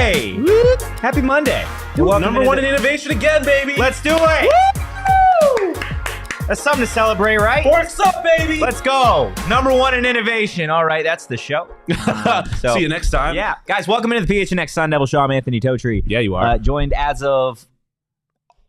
Monday! Woo! Happy Monday. Number one in innovation again, baby. Let's do it. Woo! That's something to celebrate, right? Forks up, baby. Let's go. Number one in innovation. All right, that's the show. See you next time. Yeah. Guys, welcome into the PHNX Sun Devils show. I'm Anthony Totri. Yeah, you are. Joined as of,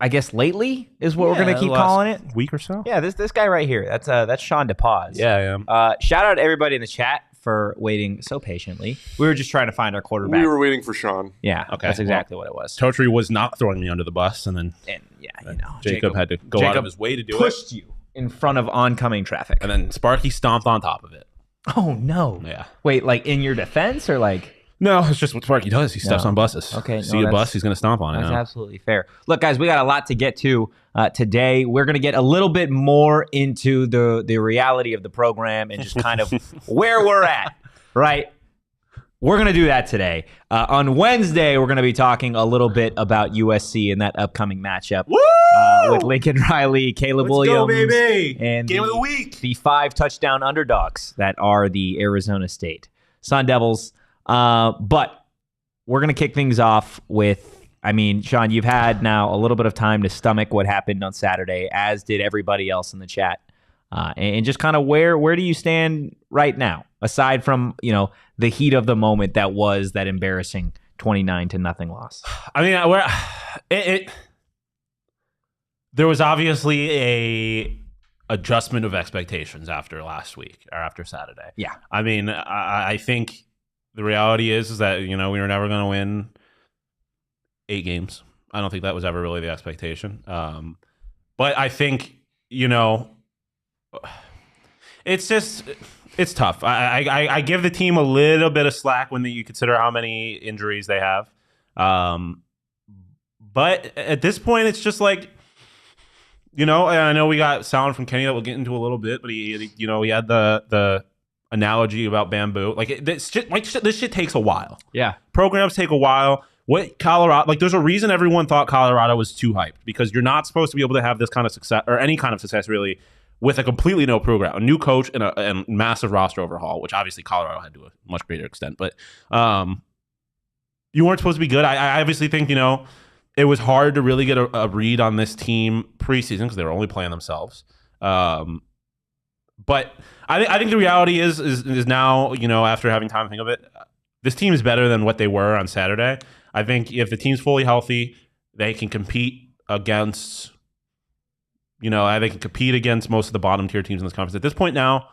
I guess, lately is what we're going to keep calling it. Week or so? Yeah, this guy right here. That's Shawn DePaz. Yeah, I am. Shout out to everybody in the chat for waiting so patiently. We were just trying to find our quarterback. We were waiting for Shawn. Yeah, Okay, that's exactly what it was. Totri was not throwing me under the bus, and then Jacob had to go out of his way to do it. Pushed you in front of oncoming traffic. And then Sparky stomped on top of it. Oh, no. Yeah. Wait, like in your defense or like? No, it's just what Sparky does. He steps on buses. Okay. See a bus, he's going to stomp on it. That's absolutely fair. Look, guys, we got a lot to get to today. We're going to get a little bit more into the reality of the program and just kind of where we're at, right? We're going to do that today. On Wednesday, we're going to be talking a little bit about USC and that upcoming matchup with Lincoln Riley, Caleb Williams, baby. And Game of the week. The 5 touchdown underdogs that are the Arizona State Sun Devils. But we're going to kick things off with, I mean, Shawn, you've had now a little bit of time to stomach what happened on Saturday, as did everybody else in the chat. And just kind of where do you stand right now, aside from, the heat of the moment that was that embarrassing 29-0 loss? I mean, there was obviously a adjustment of expectations after last week or after Saturday. Yeah. I mean, I think the reality is that, we were never going to win 8 games. I don't think that was ever really the expectation. But I think, it's tough. I give the team a little bit of slack when you consider how many injuries they have. But at this point, it's just like, and I know we got sound from Kenny that we'll get into a little bit, but he had the analogy about bamboo. Like this shit takes a while. Yeah. Programs take a while. What Colorado, there's a reason everyone thought Colorado was too hyped, because you're not supposed to be able to have this kind of success or any kind of success really with a completely no program, a new coach and a massive roster overhaul, which obviously Colorado had to a much greater extent. But you weren't supposed to be good. I obviously think, it was hard to really get a read on this team preseason because they were only playing themselves. But I think the reality is now, after having time to think of it, this team is better than what they were on Saturday. I think if the team's fully healthy, they can compete against, they can compete against most of the bottom tier teams in this conference. At this point now,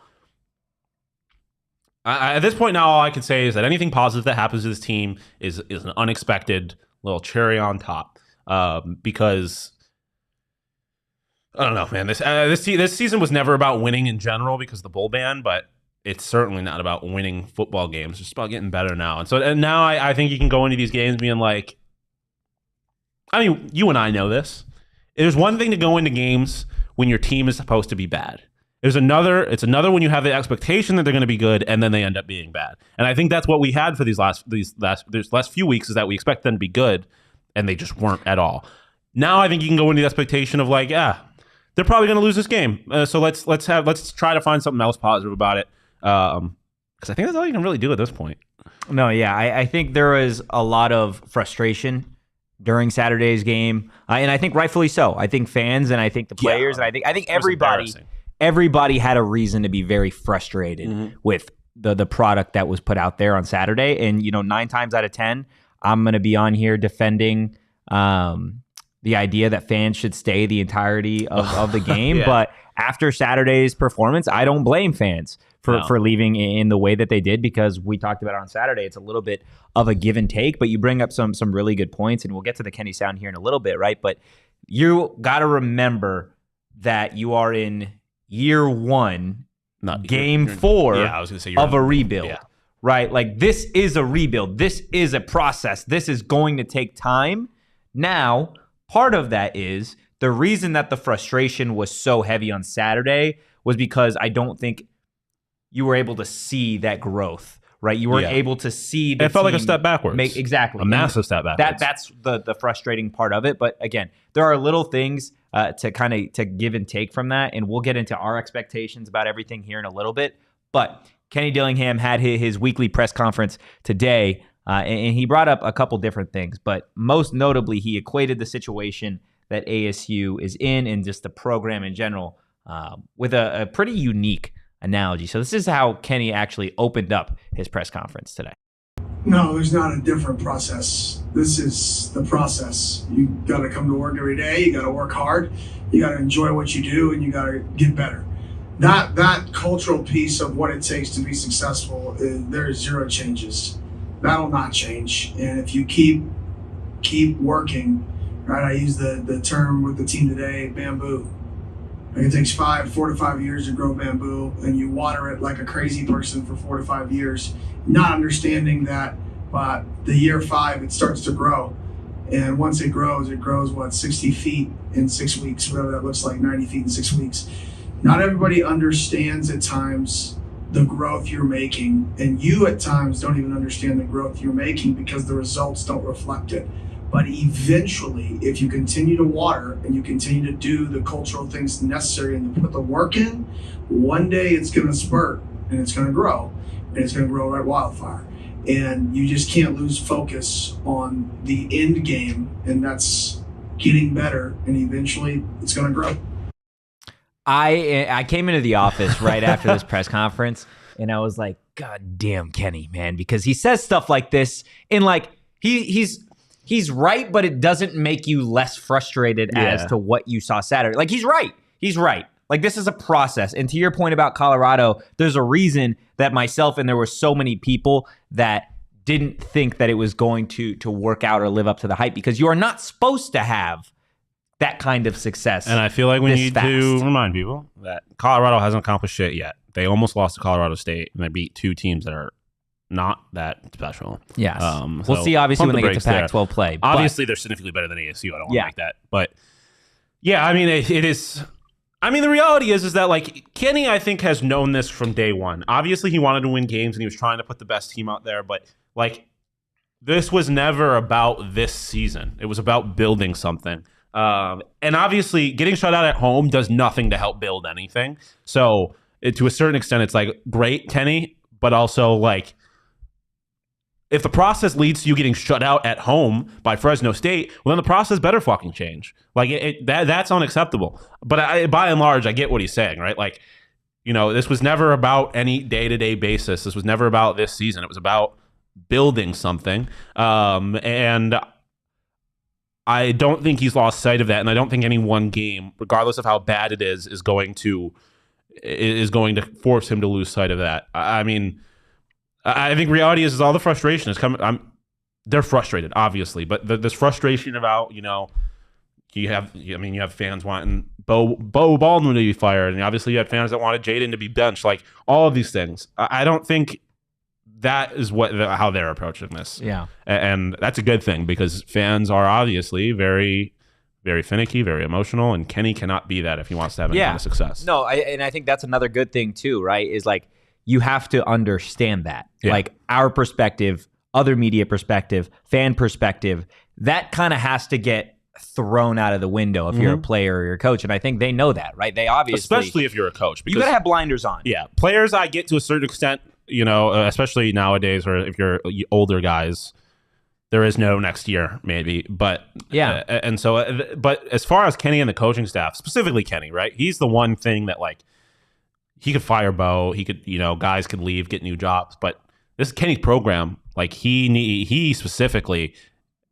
all I can say is that anything positive that happens to this team is an unexpected little cherry on top. Because I don't know, man. This season was never about winning in general because of the bowl ban, but it's certainly not about winning football games. It's just about getting better now. And now I think you can go into these games being like, I mean, you and I know this. There's one thing to go into games when your team is supposed to be bad. It's another when you have the expectation that they're going to be good and then they end up being bad. And I think that's what we had for these last few weeks, is that we expect them to be good and they just weren't at all. Now I think you can go into the expectation of like, they're probably going to lose this game. So let's try to find something else positive about it. Because I think that's all you can really do at this point. No, yeah, I think there was a lot of frustration during Saturday's game, and I think rightfully so. I think fans and I think the players and I think everybody had a reason to be very frustrated with the product that was put out there on Saturday. And 9 times out of 10, I'm going to be on here defending the idea that fans should stay the entirety of the game. Yeah. But after Saturday's performance, I don't blame fans for leaving in the way that they did, because we talked about it on Saturday. It's a little bit of a give and take, but you bring up some really good points, and we'll get to the Kenny Sound here in a little bit, right? But you got to remember that you are in year 1, game 4 I was gonna say of a rebuild, right? Like, this is a rebuild. This is a process. This is going to take time. Now, part of that is the reason that the frustration was so heavy on Saturday was because I don't think you were able to see that growth, right? You weren't able to see the It felt like a step backwards. Exactly. A massive step backwards. That's the frustrating part of it. But again, there are little things to give and take from that, and we'll get into our expectations about everything here in a little bit. But Kenny Dillingham had his weekly press conference today, And he brought up a couple different things, but most notably, he equated the situation that ASU is in and just the program in general with a pretty unique analogy. So this is how Kenny actually opened up his press conference today. No, there's not a different process. This is the process. You got to come to work every day. You got to work hard. You got to enjoy what you do, and you got to get better. That cultural piece of what it takes to be successful, there's zero changes. That'll not change. And if you keep working, right? I use the term with the team today, bamboo. Like it takes 4 to 5 years to grow bamboo, and you water it like a crazy person for 4 to 5 years, not understanding that by the year 5 it starts to grow. And once it grows, what, 60 feet in 6 weeks, whatever that looks like, 90 feet in 6 weeks. Not everybody understands at times the growth you're making, and you at times don't even understand the growth you're making because the results don't reflect it. But eventually, if you continue to water and you continue to do the cultural things necessary and to put the work in, one day it's going to spurt and it's going to grow, and it's going to grow like wildfire. And you just can't lose focus on the end game, and that's getting better, and eventually it's going to grow. I came into the office right after this press conference, and I was like, God damn Kenny, man, because he says stuff like this, and like he's right, but it doesn't make you less frustrated as to what you saw Saturday. Like he's right. Like this is a process. And to your point about Colorado, there's a reason that myself and there were so many people that didn't think that it was going to work out or live up to the hype, because you are not supposed to have that kind of success. And I feel like we need to remind people that Colorado hasn't accomplished shit yet. They almost lost to Colorado State, and they beat 2 teams that are not that special. Yes. We'll see, obviously, when they get to Pac-12 play. Obviously, they're significantly better than ASU. I don't want to make that. But, yeah, I mean, it is... I mean, the reality is that, like, Kenny, I think, has known this from day one. Obviously, he wanted to win games, and he was trying to put the best team out there. But, like, this was never about this season. It was about building something. And obviously, getting shut out at home does nothing to help build anything. So, to a certain extent, it's like, great, Kenny, but also, like, if the process leads to you getting shut out at home by Fresno State, well, then the process better fucking change. Like, that's unacceptable. But by and large, I get what he's saying, right? Like, you know, this was never about any day-to-day basis. This was never about this season. It was about building something. And I don't think he's lost sight of that, and I don't think any one game, regardless of how bad it is going to force him to lose sight of that. I mean, I think reality is all the frustration is coming. They're frustrated, obviously, but this frustration about, you know, you have fans wanting Bo Baldwin to be fired, and obviously you had fans that wanted Jaden to be benched. Like, all of these things, I don't think that is how they're approaching this. Yeah, and that's a good thing, because fans are obviously very, very finicky, very emotional, and Kenny cannot be that if he wants to have any kind of success. No, and I think that's another good thing too, right? Is like, you have to understand that. Yeah. Like, our perspective, other media perspective, fan perspective, that kind of has to get thrown out of the window if you're a player or you're a coach. And I think they know that, right? They obviously... Especially if you're a coach. You got to have blinders on. Yeah. Players, I get to a certain extent, you know, especially nowadays, or if you're older guys, there is no next year, maybe. But yeah. And so, but as far as Kenny and the coaching staff, specifically Kenny, right? He's the one thing that, like, he could fire Bo. He could, you know, guys could leave, get new jobs. But this is Kenny's program. Like, he specifically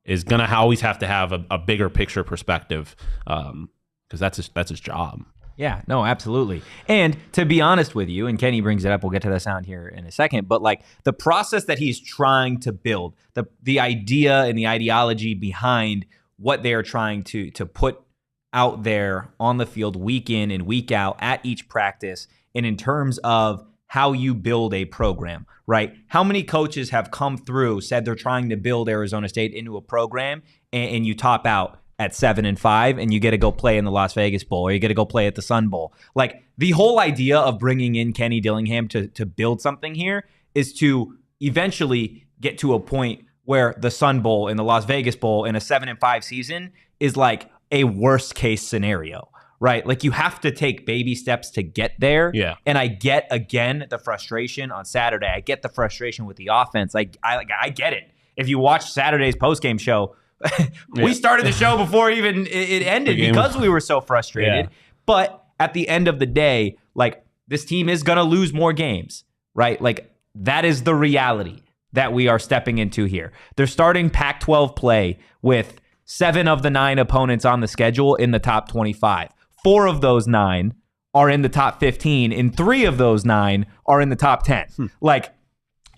is going to always have to have a bigger picture perspective, because that's his job. Yeah, no, absolutely. And to be honest with you, and Kenny brings it up, we'll get to the sound here in a second, but like, the process that he's trying to build, the idea and the ideology behind what they are trying to put out there on the field week in and week out at each practice, and in terms of how you build a program, right? How many coaches have come through, said they're trying to build Arizona State into a program, and you top out at 7-5 and you get to go play in the Las Vegas Bowl, or you get to go play at the Sun Bowl? Like, the whole idea of bringing in Kenny Dillingham to build something here is to eventually get to a point where the Sun Bowl and the Las Vegas Bowl in a 7-5 season is like a worst case scenario. Right? Like, you have to take baby steps to get there. Yeah. And I get, again, the frustration on Saturday. I get the frustration with the offense. I get it. if you watch Saturday's postgame show, we started the show before even it ended because we were so frustrated. Yeah. But at the end of the day, like, this team is going to lose more games, right? Like, that is the reality that we are stepping into here. They're starting Pac-12 play with 7 of the 9 opponents on the schedule in the top 25. 4 of those 9 are in the top 15, and 3 of those 9 are in the top 10. Like,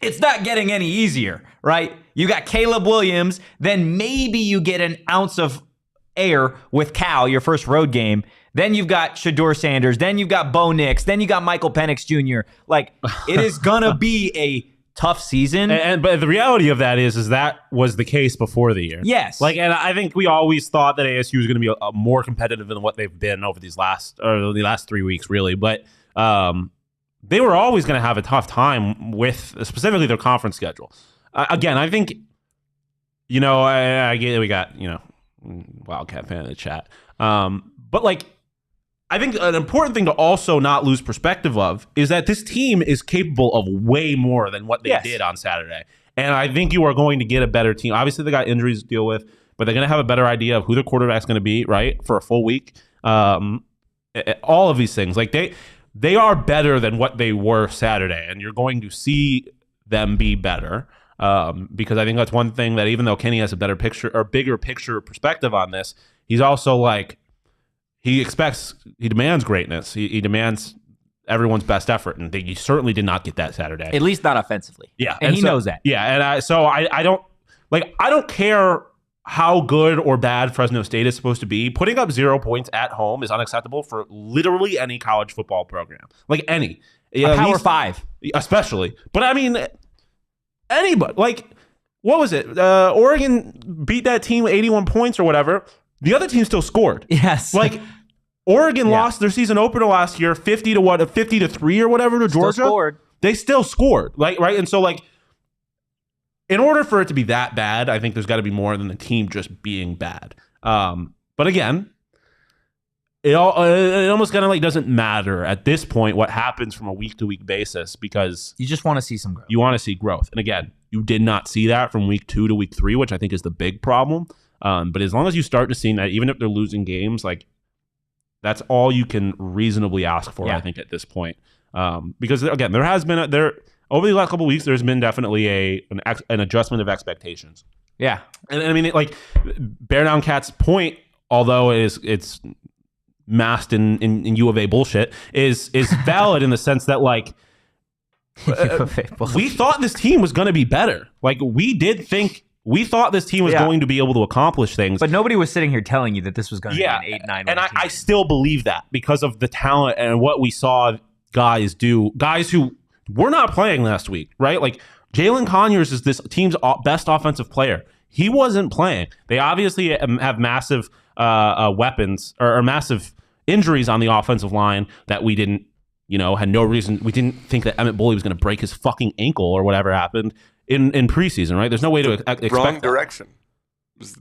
it's not getting any easier, right? You got Caleb Williams, then maybe you get an ounce of air with Cal, your first road game. Then you've got Shedeur Sanders. Then you've got Bo Nix. Then you got Michael Penix Jr. Like, it is going to be a tough season. But the reality of that is that was the case before the year. Yes. Like, and I think we always thought that ASU was going to be a more competitive than what they've been over the last 3 weeks, really. But they were always going to have a tough time with specifically their conference schedule. Again, I think, I get we got, Wildcat fan in the chat. But like, I think an important thing to also not lose perspective of is that this team is capable of way more than what they did on Saturday. And I think you are going to get a better team. Obviously, they got injuries to deal with, but they're going to have a better idea of who their quarterback's going to be, right, for a full week. All of these things. Like, they are better than what they were Saturday, and you're going to see them be better. Because I think that's one thing that, even though Kenny has a better picture or bigger picture perspective on this, he's also like, he demands greatness. He demands everyone's best effort, and he certainly did not get that Saturday. At least not offensively. Yeah, and he knows that. Yeah, and I don't care how good or bad Fresno State is supposed to be. Putting up 0 points at home is unacceptable for literally any college football program, like any Power 5, especially. But I mean, anybody. Like, what was it? Oregon beat that team with 81 points or whatever. The other team still scored. Yes. Like, Oregon lost their season opener last year 50-3 or whatever to Georgia. Still scored. They still scored. Like, right? And so, like, in order for it to be that bad, I think there's got to be more than the team just being bad. But again, it almost kind of like doesn't matter at this point what happens from a week-to-week basis, because you just want to see some growth. You want to see growth. And again, you did not see that from week 2 to week 3, which I think is the big problem. But as long as you start to see that, even if they're losing games, like, that's all you can reasonably ask for, I think, at this point. Because, again, there has been over the last couple of weeks, there's been definitely an adjustment of expectations. Yeah. And I mean, like, Bear Down Cat's point, although it's masked in U of A bullshit, is valid in the sense that, like, we thought this team was going to be better. Like, we thought this team was going to be able to accomplish things. But nobody was sitting here telling you that this was going to be an 8-9 and I still believe that because of the talent and what we saw guys do. Guys who were not playing last week, right? Like, Jalen Conyers is this team's best offensive player. He wasn't playing. They obviously have massive weapons or massive injuries on the offensive line that we didn't, had no reason. We didn't think that Emmett Bully was going to break his fucking ankle or whatever happened in preseason, right? There's no way to expect wrong direction.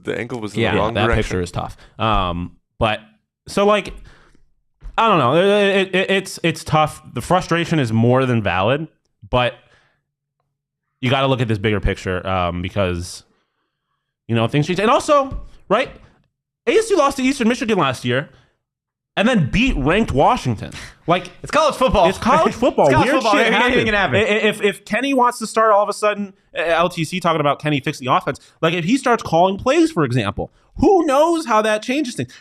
The ankle was in the wrong direction. That picture is tough. But so, like, I don't know. It's tough. The frustration is more than valid, but you got to look at this bigger picture because things change. And also, right, ASU lost to Eastern Michigan last year and then beat ranked Washington. Like, it's college football. It's college football. It's college Weird football. shit Anything can happen. If Kenny wants to start all of a sudden, LTC talking about Kenny fix the offense, like, if he starts calling plays, for example, who knows how that changes things?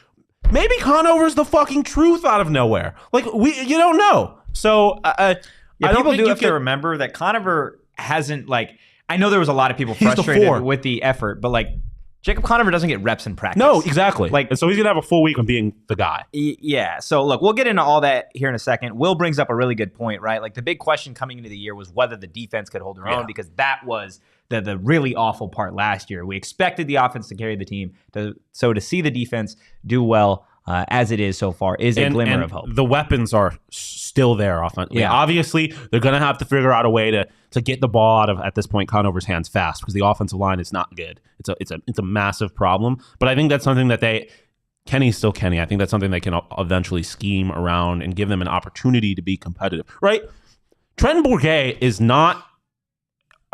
Maybe Conover's the fucking truth out of nowhere. Like, you don't know. So I don't people think do have to remember that Conover hasn't, like, I know there was a lot of people frustrated with the effort, but, like, Jacob Conover doesn't get reps in practice. No, exactly. Like, and so he's going to have a full week of being the guy. Yeah. So, look, we'll get into all that here in a second. Will brings up a really good point, right? Like, the big question coming into the year was whether the defense could hold their own, because that was the really awful part last year. We expected the offense to carry the team. So to see the defense do well as it is so far is a glimmer of hope. The weapons are still there offensively. Yeah. Obviously, they're going to have to figure out a way to get the ball out of, at this point, Conover's hands fast, because the offensive line is not good. It's a massive problem. But I think that's something that Kenny's still Kenny. I think that's something they can eventually scheme around and give them an opportunity to be competitive. Right? Trenton Bourguet is not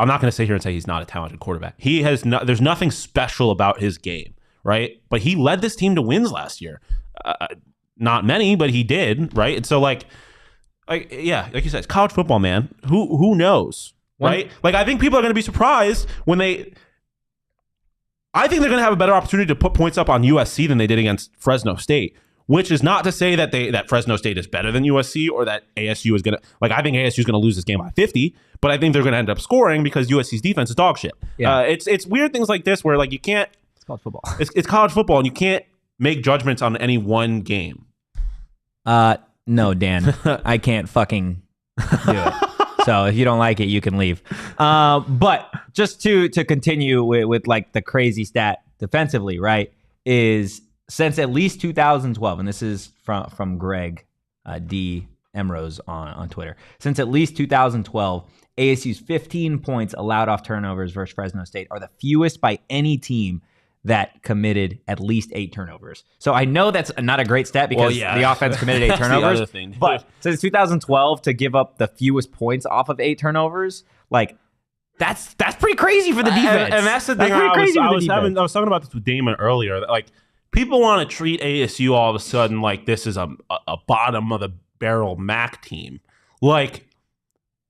I'm not going to sit here and say he's not a talented quarterback. There's nothing special about his game, right? But he led this team to wins last year. Not many, but he did, right? And so like you said, it's college football, man. Who knows, right? Like I think people are going to be surprised when I think they're going to have a better opportunity to put points up on USC than they did against Fresno State, which is not to say that that Fresno State is better than USC or that ASU is going to, like, I think ASU is going to lose this game by 50, but I think they're going to end up scoring because USC's defense is dog shit. Yeah. It's weird things like this where, like, you can't. It's college football. It's college football, and you can't make judgments on any one game. No, Dan. I can't fucking do it. So if you don't like it, you can leave. But just to continue with like the crazy stat defensively, right, is since at least 2012, and this is from Greg D. Emrose on Twitter, since at least 2012, ASU's 15 points allowed off turnovers versus Fresno State are the fewest by any team that committed at least 8 turnovers. So I know that's not a great stat because the offense committed 8 turnovers. The other thing. But since 2012 to give up the fewest points off of 8 turnovers, like that's pretty crazy for the defense. And that's the thing. I was talking about this with Damon earlier. That, like, people want to treat ASU all of a sudden like this is a bottom of the barrel MAC team. Like,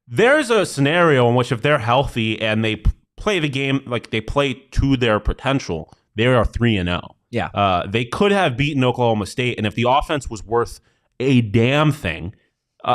there's a scenario in which if they're healthy and they play the game like they play to their potential, they are 3-0. Yeah. They could have beaten Oklahoma State, and if the offense was worth a damn thing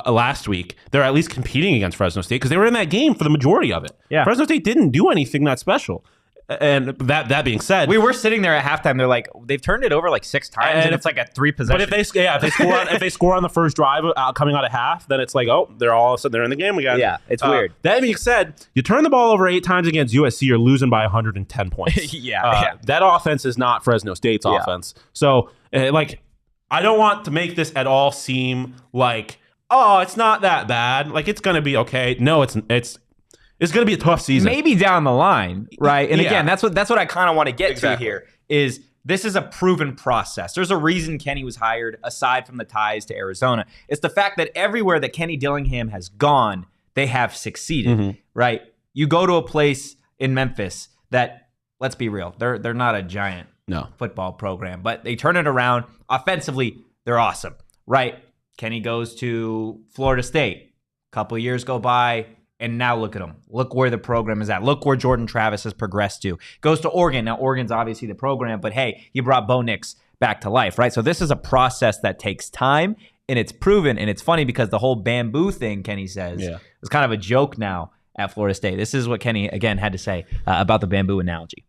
last week, they're at least competing against Fresno State because they were in that game for the majority of it. Yeah. Fresno State didn't do anything that special. And that being said, we were sitting there at halftime. They're like, they've turned it over like 6 times, and it's like a 3 possession. But if they score on the first drive coming out of half, then it's like, oh, they're all of a sudden they're in the game again. Yeah, it's weird. That being said, you turn the ball over 8 times against USC, you're losing by 110 points. That offense is not Fresno State's offense. So, like, I don't want to make this at all seem like, oh, it's not that bad. Like, it's going to be okay. No, it's going to be a tough season. Maybe down the line, right? And again, that's what I kind of want to get to here is this is a proven process. There's a reason Kenny was hired aside from the ties to Arizona. It's the fact that everywhere that Kenny Dillingham has gone, they have succeeded, right? You go to a place in Memphis that, let's be real, they're not a giant football program, but they turn it around. Offensively, they're awesome, right? Kenny goes to Florida State. A couple of years go by, and now look at him. Look where the program is at. Look where Jordan Travis has progressed to. Goes to Oregon. Now, Oregon's obviously the program, but hey, you brought Bo Nix back to life, right? So this is a process that takes time, and it's proven. And it's funny because the whole bamboo thing, Kenny says, is kind of a joke now at Florida State. This is what Kenny, again, had to say about the bamboo analogy.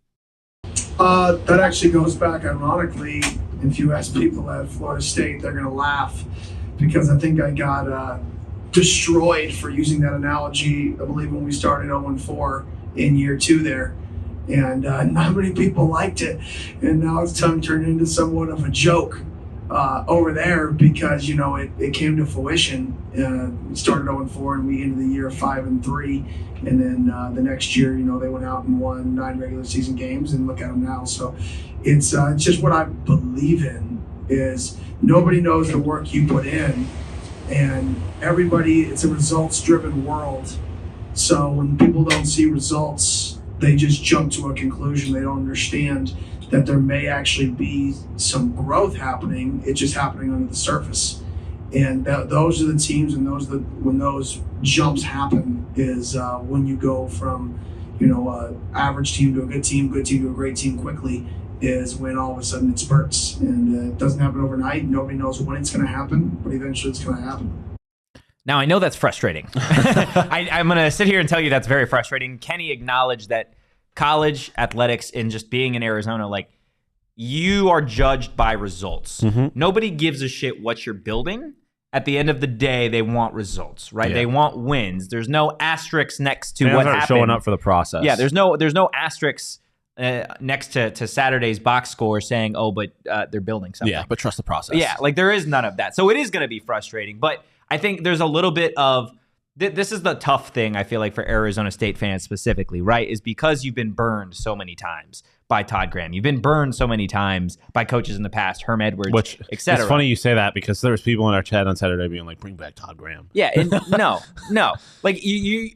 That actually goes back, ironically, if you ask people at Florida State, they're going to laugh because I think I got destroyed for using that analogy, I believe, when we started 0-4 in year 2 there. And not many people liked it. And now it's turned into somewhat of a joke over there because, you know, it came to fruition. We started 0-4 and we ended the year 5-3. And then the next year, you know, they went out and won 9 regular season games, and look at them now. So it's just what I believe in is nobody knows the work you put in. And everybody, it's a results-driven world. So when people don't see results, they just jump to a conclusion. They don't understand that there may actually be some growth happening. It's just happening under the surface. And those are the teams, and when those jumps happen is when you go from, you know, an average team to a good team to a great team quickly, is when all of a sudden it spurts. And it doesn't happen overnight. Nobody knows when it's going to happen, but eventually it's going to happen. Now, I know that's frustrating. I'm going to sit here and tell you that's very frustrating. Kenny acknowledged that college athletics and just being in Arizona, like, you are judged by results. Nobody gives a shit what you're building. At the end of the day, they want results, right? They want wins. There's no asterisks next to what happened. Showing up for the process. Yeah, there's no asterisks next to Saturday's box score saying, oh, but they're building something. Yeah, but trust the process. Yeah, like there is none of that. So it is going to be frustrating. But I think there's a little bit of this is the tough thing, I feel like, for Arizona State fans specifically, right? Is because you've been burned so many times by Todd Graham. You've been burned so many times by coaches in the past, Herm Edwards, etc. It's funny you say that because there was people in our chat on Saturday being like, bring back Todd Graham. Yeah, and no. Like,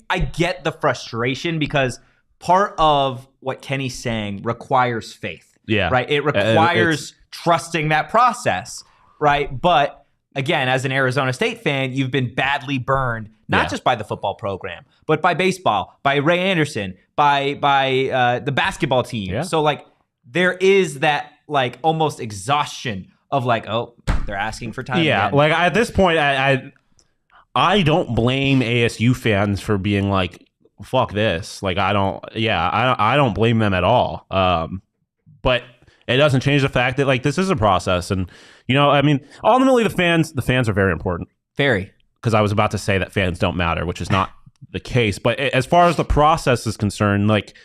I get the frustration because part of what Kenny's saying requires faith. Yeah. Right? It requires trusting that process, right? But again, as an Arizona State fan, you've been badly burned, not just by the football program, but by baseball, by Ray Anderson, by the basketball team. Yeah. So, like, there is that, like, almost exhaustion of, like, oh, they're asking for time. Yeah, again. like, at this point, I don't blame ASU fans for being like, fuck this. Like, I don't blame them at all. But it doesn't change the fact that, like, this is a process. And, you know, I mean, ultimately the fans are very important. Very. Because I was about to say that fans don't matter, which is not the case. But as far as the process is concerned, like,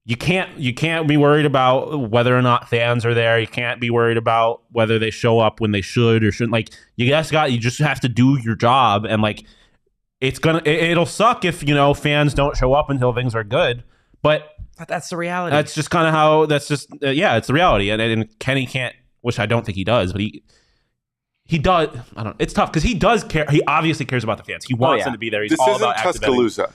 you can't be worried about whether or not fans are there. You can't be worried about whether they show up when they should or shouldn't. Like, you just have to do your job. And, like, it'll suck if, you know, fans don't show up until things are good. But that's the reality. That's just kind of how. That's just it's the reality. And Kenny can't, which I don't think he does, but he does. I don't. It's tough because he does care. He obviously cares about the fans. He wants them to be there. He's this all isn't about Tuscaloosa.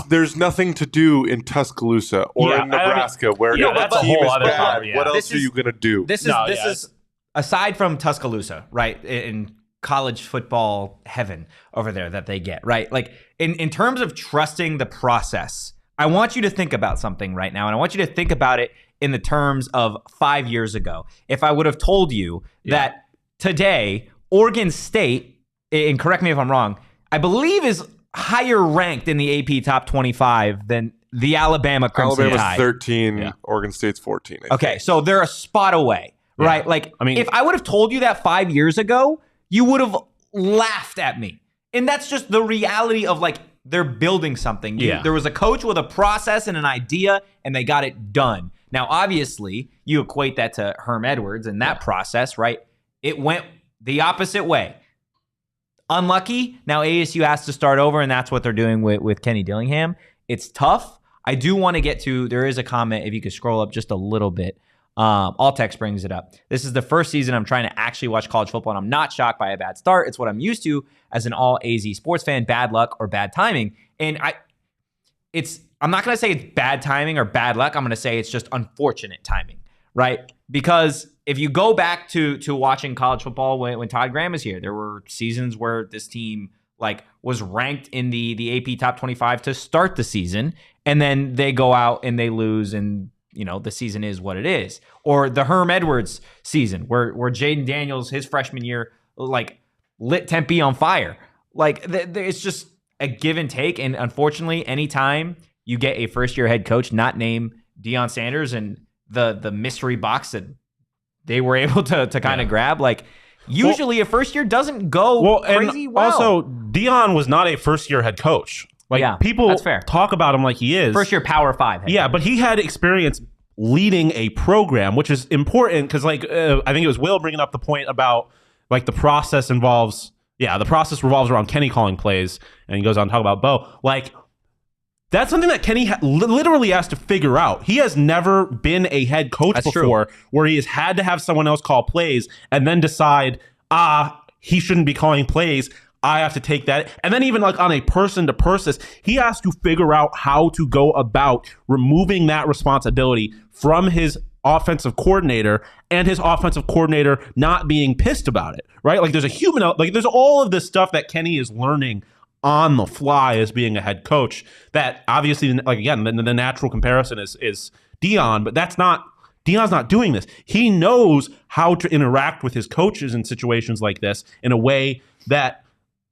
There's nothing to do in Tuscaloosa or in Nebraska where that's a whole other problem. What else are you gonna do? This is aside from Tuscaloosa, right? In college football heaven over there that they get, right? Like, in terms of trusting the process, I want you to think about something right now, and I want you to think about it in the terms of 5 years ago. If I would have told you that today, Oregon State, and correct me if I'm wrong, I believe is higher ranked in the AP top 25 than the Alabama Crimson Tide. Alabama's 13, Oregon State's 14. Okay, so they're a spot away, right? Like, I mean, if I would have told you that 5 years ago, you would have laughed at me. And that's just the reality of, like, they're building something. There was a coach with a process and an idea, and they got it done. Now, obviously, you equate that to Herm Edwards and that process, right? It went the opposite way. Unlucky. Now ASU has to start over, and that's what they're doing with Kenny Dillingham. It's tough. I do want to get to, there is a comment, if you could scroll up just a little bit. Altex brings it up. This is the first season I'm trying to actually watch college football, and I'm not shocked by a bad start. It's what I'm used to as an all AZ sports fan, bad luck or bad timing. And I'm not going to say it's bad timing or bad luck. I'm going to say it's just unfortunate timing, right? Because if you go back to watching college football when Todd Graham was here, there were seasons where this team, like, was ranked in the AP top 25 to start the season, and then they go out and they lose, and, you know, the season is what it is. Or the Herm Edwards season where Jaden Daniels, his freshman year, like, lit Tempe on fire. Like, it's just a give and take. And unfortunately, anytime you get a first-year head coach not named Deion Sanders and the mystery box that they were able to kind of grab, like, usually a first year doesn't go crazy well. Also, Deion was not a first-year head coach. Like, people talk about him like he is. First-year Power 5 head coach. But he had experience leading a program, which is important because, like, I think it was Will bringing up the point about, like, the process revolves around Kenny calling plays, and he goes on to talk about Bo. Like, that's something that Kenny literally has to figure out. He has never been a head coach before where he has had to have someone else call plays and then decide, he shouldn't be calling plays. I have to take that. And then even, like, on a person-to-person, he has to figure out how to go about removing that responsibility from his offensive coordinator and his offensive coordinator not being pissed about it, right? Like, there's there's all of this stuff that Kenny is learning on the fly as being a head coach that obviously, like, again, the natural comparison is Deion, but Deion's not doing this. He knows how to interact with his coaches in situations like this in a way that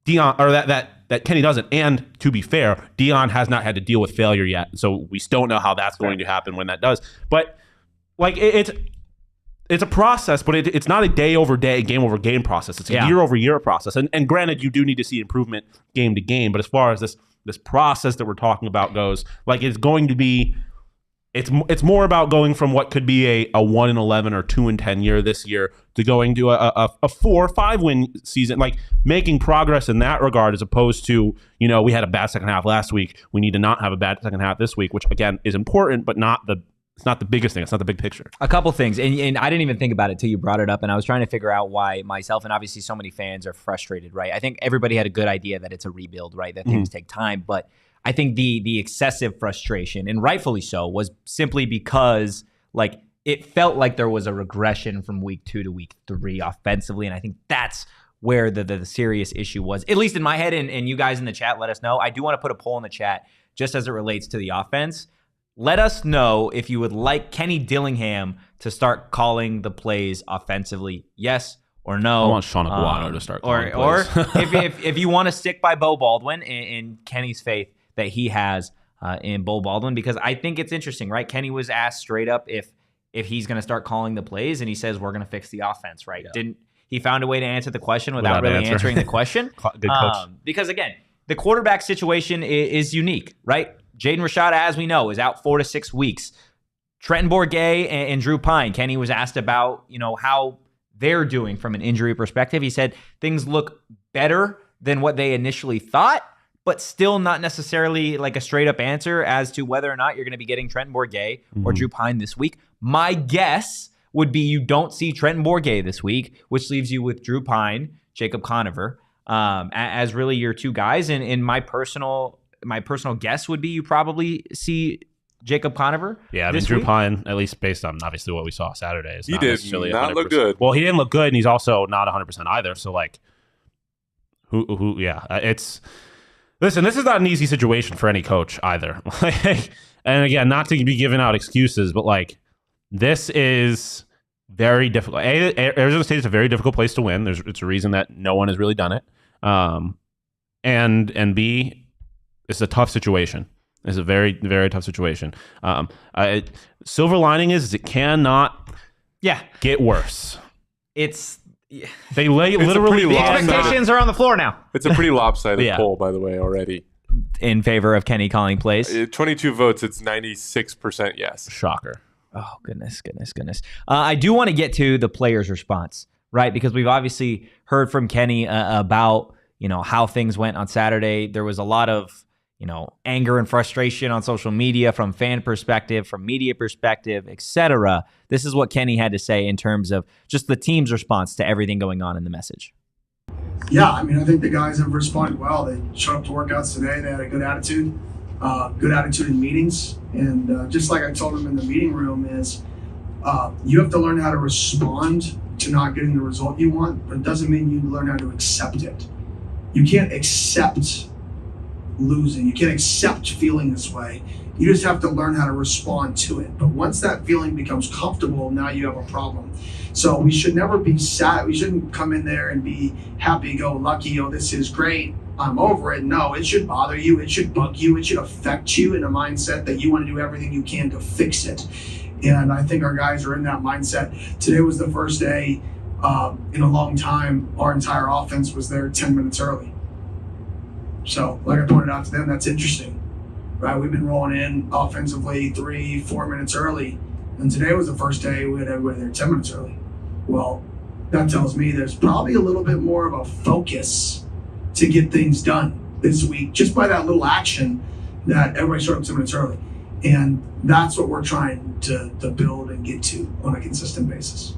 that Kenny doesn't. And to be fair, Deion has not had to deal with failure yet. So we still don't know how that's going to happen when that does. But, like, it's a process, but it's not a day over day, game over game process. It's a year over year process. And granted, you do need to see improvement game to game. But as far as this process that we're talking about goes, like, it's going to be it's more about going from what could be a 1-11 or 2-10 year this year to going to a 4 or 5 win season, like making progress in that regard, as opposed to, we had a bad second half last week. We need to not have a bad second half this week, which again is important, but it's not the biggest thing. It's not the big picture. A couple things, and I didn't even think about it till you brought it up, and I was trying to figure out why myself and obviously so many fans are frustrated, right? I think everybody had a good idea that it's a rebuild, right? That things take time, but I think the excessive frustration, and rightfully so, was simply because like it felt like there was a regression from week 2 to week 3 offensively, and I think that's where the serious issue was, at least in my head. And you guys in the chat, let us know. I do want to put a poll in the chat just as it relates to the offense. Let us know if you would like Kenny Dillingham to start calling the plays offensively, yes or no. I want Shawn to start calling or plays. if you want to stick by Bo Baldwin and Kenny's faith that he has in Bo Baldwin, because I think it's interesting, right? Kenny was asked straight up if he's going to start calling the plays, and he says we're going to fix the offense, right? Yeah. He found a way to answer the question without really answering the question. Good coach. Because again, the quarterback situation is unique, right? Jaden Rashada, as we know, is out 4 to 6 weeks. Trenton Bourguet and Drew Pine, Kenny was asked about, how they're doing from an injury perspective. He said things look better than what they initially thought, but still not necessarily like a straight up answer as to whether or not you're going to be getting Trenton Bourguet or Drew Pine this week. My guess would be you don't see Trenton Bourguet this week, which leaves you with Drew Pine, Jacob Conover, as really your 2 guys. And in my personal guess would be you probably see Jacob Conover. Yeah, I mean, Drew Pine, at least based on obviously what we saw Saturday, is he did not look good. Well, he didn't look good, and he's also not 100% either. So, like, listen, this is not an easy situation for any coach either. And again, not to be giving out excuses, but like, this is very difficult. Arizona State is a very difficult place to win. It's a reason that no one has really done it. And B, it's a tough situation. It's a very, very tough situation. Silver lining is it cannot get worse. Literally the expectations are on the floor now. It's a pretty lopsided poll, by the way, already. In favor of Kenny calling plays? 22 votes, it's 96% yes. Shocker. Oh, goodness. I do want to get to the players' response, right? Because we've obviously heard from Kenny about, how things went on Saturday. There was a lot of, anger and frustration on social media from fan perspective, from media perspective, etc. This is what Kenny had to say in terms of just the team's response to everything going on in the message. Yeah, I mean, I think the guys have responded well. They showed up to workouts today. They had a good attitude in meetings. And just like I told them in the meeting room is you have to learn how to respond to not getting the result you want, but it doesn't mean you learn how to accept it. You can't accept losing. You can't accept feeling this way. You just have to learn how to respond to it. But once that feeling becomes comfortable, now you have a problem. So we should never be sad. We shouldn't come in there and be happy-go-lucky. Oh, this is great. I'm over it. No, it should bother you. It should bug you. It should affect you in a mindset that you want to do everything you can to fix it. And I think our guys are in that mindset. Today was the first day in a long time our entire offense was there 10 minutes early. So, like I pointed out to them, that's interesting, right? We've been rolling in offensively 3-4 minutes early, and today was the first day we had everybody there 10 minutes early. Well, that tells me there's probably a little bit more of a focus to get things done this week, just by that little action that everybody showed up 10 minutes early. And that's what we're trying to build and get to on a consistent basis.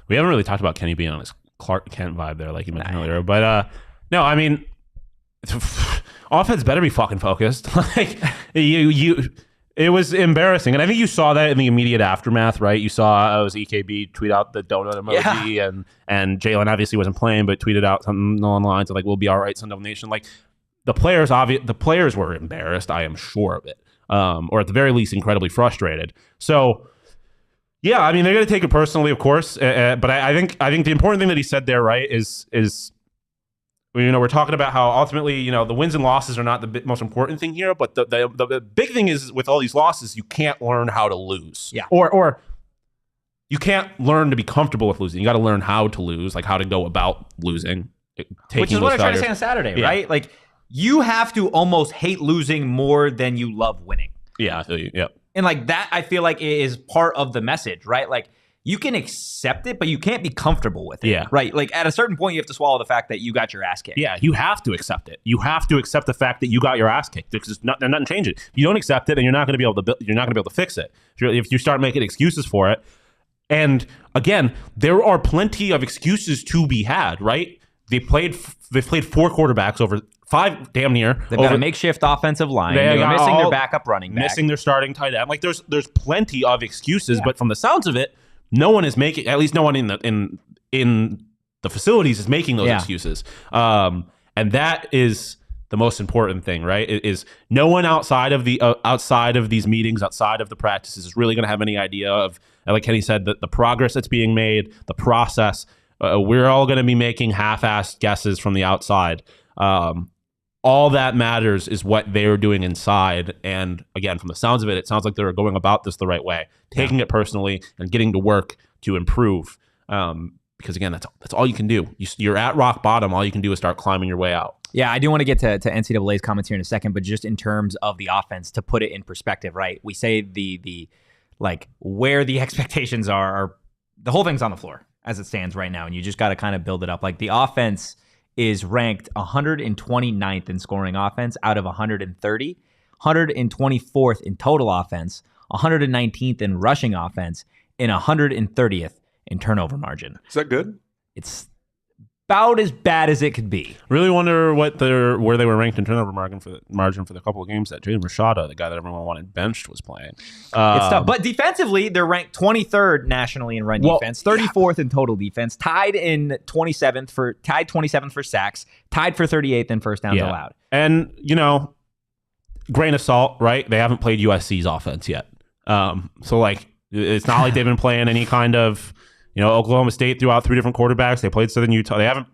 We haven't really talked about Kenny being on his Clark Kent vibe there, like you mentioned earlier. But no, I mean, offense better be fucking focused. Like it was embarrassing, and I think you saw that in the immediate aftermath, right? You saw EKB tweet out the donut emoji, and Jalen obviously wasn't playing, but tweeted out something along the lines of like, "We'll be all right, Sun Devil Nation." Like the players were embarrassed. I am sure of it, or at the very least, incredibly frustrated. So. Yeah, I mean they're going to take it personally, of course, but I think the important thing that he said there, right, is we're talking about how ultimately the wins and losses are not the most important thing here, but the big thing is with all these losses you can't learn how to lose, or you can't learn to be comfortable with losing. You got to learn how to lose, like how to go about losing, which is what I tried to say on Saturday, right? Like you have to almost hate losing more than you love winning. Yeah, I feel you. Yep. And like that, I feel like is part of the message, right? Like you can accept it, but you can't be comfortable with it. Yeah. Right. Like at a certain point, you have to swallow the fact that you got your ass kicked. Yeah, you have to accept it. You have to accept the fact that you got your ass kicked. There's nothing change it. If you don't accept it, then you're not going to be able to fix it. If you start making excuses for it, and again, there are plenty of excuses to be had. Right? They played 4 quarterbacks over 5, damn near. They've got a makeshift offensive line. They're missing their backup running back. Missing their starting tight end. Like there's plenty of excuses, but from the sounds of it, no one is making, at least no one in the facilities is making those excuses. And that is the most important thing, right? Is no one outside of these meetings, outside of the practices, is really going to have any idea of, like Kenny said, the progress that's being made, the process. We're all going to be making half-assed guesses from the outside. All that matters is what they're doing inside. And again, from the sounds of it, it sounds like they're going about this the right way, taking it personally and getting to work to improve. Because again, that's all you can do. You're at rock bottom. All you can do is start climbing your way out. Yeah, I do want to get to NCAA's comments here in a second, but just in terms of the offense, to put it in perspective, right? We say the like where the expectations are the whole thing's on the floor as it stands right now, and you just got to kind of build it up. Like the offense is ranked 129th in scoring offense out of 130, 124th in total offense, 119th in rushing offense, and 130th in turnover margin. Is that good? It's about as bad as it could be. Really wonder where they were ranked in turnover margin for the couple of games that Jaden Rashada, the guy that everyone wanted benched, was playing. It's tough. But defensively, they're ranked 23rd nationally in run defense, 34th in total defense, tied 27th for sacks, tied for 38th in first downs allowed. And, grain of salt, right? They haven't played USC's offense yet. So, like, it's not like they've been playing any kind of, Oklahoma State threw out 3 different quarterbacks. They played Southern Utah. They haven't.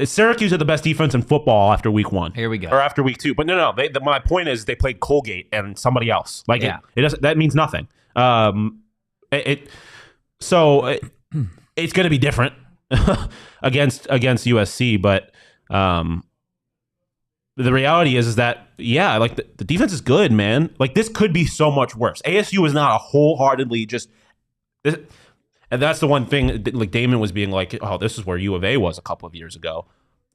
Syracuse had the best defense in football after week 1. Here we go. Or after week 2. But no. My point is they played Colgate and somebody else. Like it doesn't. That means nothing. It's going to be different against USC. But the reality is that like the defense is good, man. Like this could be so much worse. ASU is not a wholeheartedly just. And that's the one thing, like Damon was being like, oh, this is where U of A was a couple of years ago.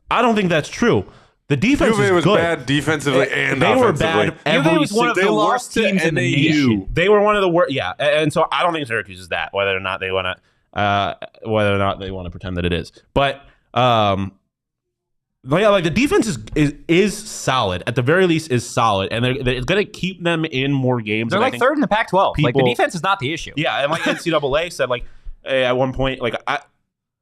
I don't think that's true. The defense U of A was good. Bad defensively and they offensively. Were bad. U of A was one of the worst teams in the nation. They were one of the worst. Yeah, and so I don't think Syracuse is that. Whether or not they want to pretend that it is, but like the defense is solid. At the very least, is solid, and it's going to keep them in more games. They're like 3rd in the Pac-12. Like the defense is not the issue. Yeah, and like NCAA said, like. At one point, like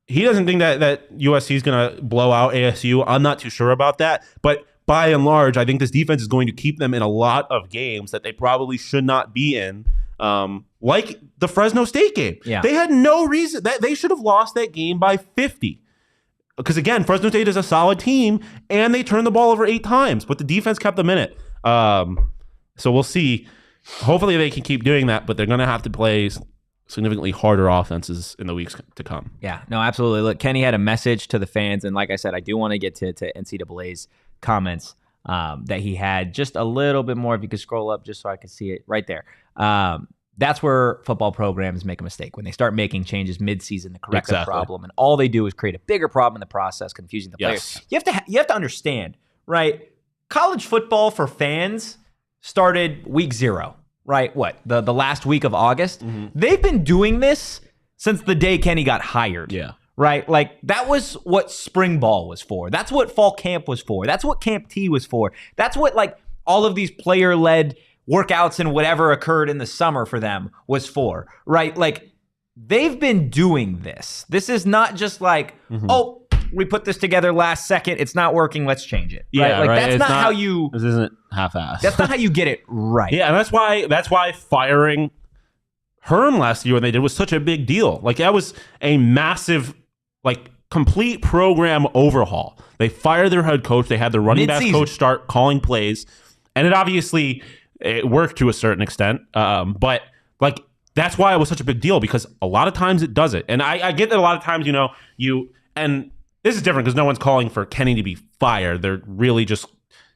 he doesn't think that USC is going to blow out ASU. I'm not too sure about that, but by and large, I think this defense is going to keep them in a lot of games that they probably should not be in. Like the Fresno State game, they had no reason that they should have lost that game by 50. Because again, Fresno State is a solid team, and they turned the ball over 8 times, but the defense kept them in it. So we'll see. Hopefully, they can keep doing that, but they're going to have to play significantly harder offenses in the weeks to come. Yeah, no, absolutely. Look, Kenny had a message to the fans, and like I said, I do want to get to NCAA's comments that he had just a little bit more. If you could scroll up just so I can see it right there. That's where football programs make a mistake, when they start making changes mid-season to correct the problem, and all they do is create a bigger problem in the process, confusing the players. You have to understand, right? College football for fans started week 0. Right, what, the last week of August? Mm-hmm. They've been doing this since the day Kenny got hired. Yeah. Right? Like, that was what spring ball was for. That's what fall camp was for. That's what Camp T was for. That's what, like, all of these player-led workouts and whatever occurred in the summer for them was for. Right? Like, they've been doing this. This is not just like, we put this together last second. It's not working. Let's change it. Yeah, right? Like right. That's not how you. This isn't half-assed. That's not how you get it right. Yeah, and that's why firing Herm last year when they did was such a big deal. Like that was a massive, like complete program overhaul. They fired their head coach. They had the running back coach start calling plays, and it worked to a certain extent. But like that's why it was such a big deal, because a lot of times it does it. And I get that a lot of times and this is different because no one's calling for Kenny to be fired. They're really just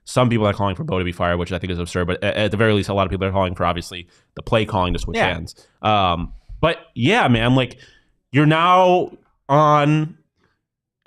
some people are calling for Bo to be fired, which I think is absurd. But at the very least, a lot of people are calling for, obviously, the play calling to switch hands. But yeah, man, like you're now on,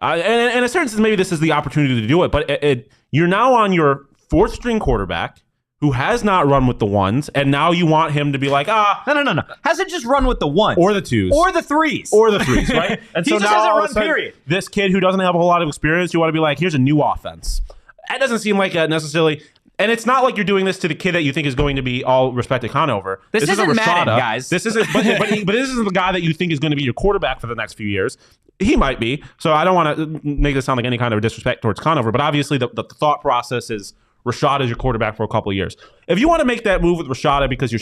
and in a certain sense, maybe this is the opportunity to do it. But you're now on your fourth string quarterback who has not run with the ones, and now you want him to be like, No. Hasn't just run with the ones. Or the twos. Or the threes. Right? And He so just now, hasn't all of run, a sudden, period. this kid who doesn't have a whole lot of experience, you want to be like, here's a new offense. That doesn't seem like necessarily... And it's not like you're doing this to the kid that you think is going to be all respected Conover. This isn't Rashada, Madden, guys. This isn't, but this isn't the guy that you think is going to be your quarterback for the next few years. He might be. So I don't want to make this sound like any kind of disrespect towards Conover, but obviously the thought process is Rashada is your quarterback for a couple of years. If you want to make that move with Rashada because you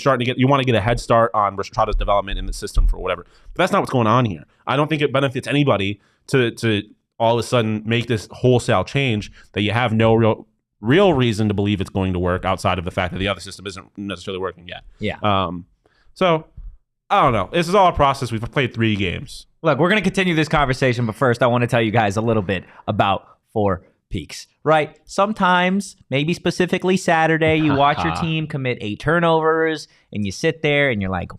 want to get a head start on Rashada's development in the system for whatever, but that's not what's going on here. I don't think it benefits anybody to all of a sudden make this wholesale change that you have no real reason to believe it's going to work outside of the fact that the other system isn't necessarily working yet. Yeah. So I don't know. This is all a process. We've played 3 games. Look, we're going to continue this conversation, but first I want to tell you guys a little bit about 4 Peaks, right? Sometimes, maybe specifically Saturday, you watch your team commit 8 turnovers and you sit there and you're like,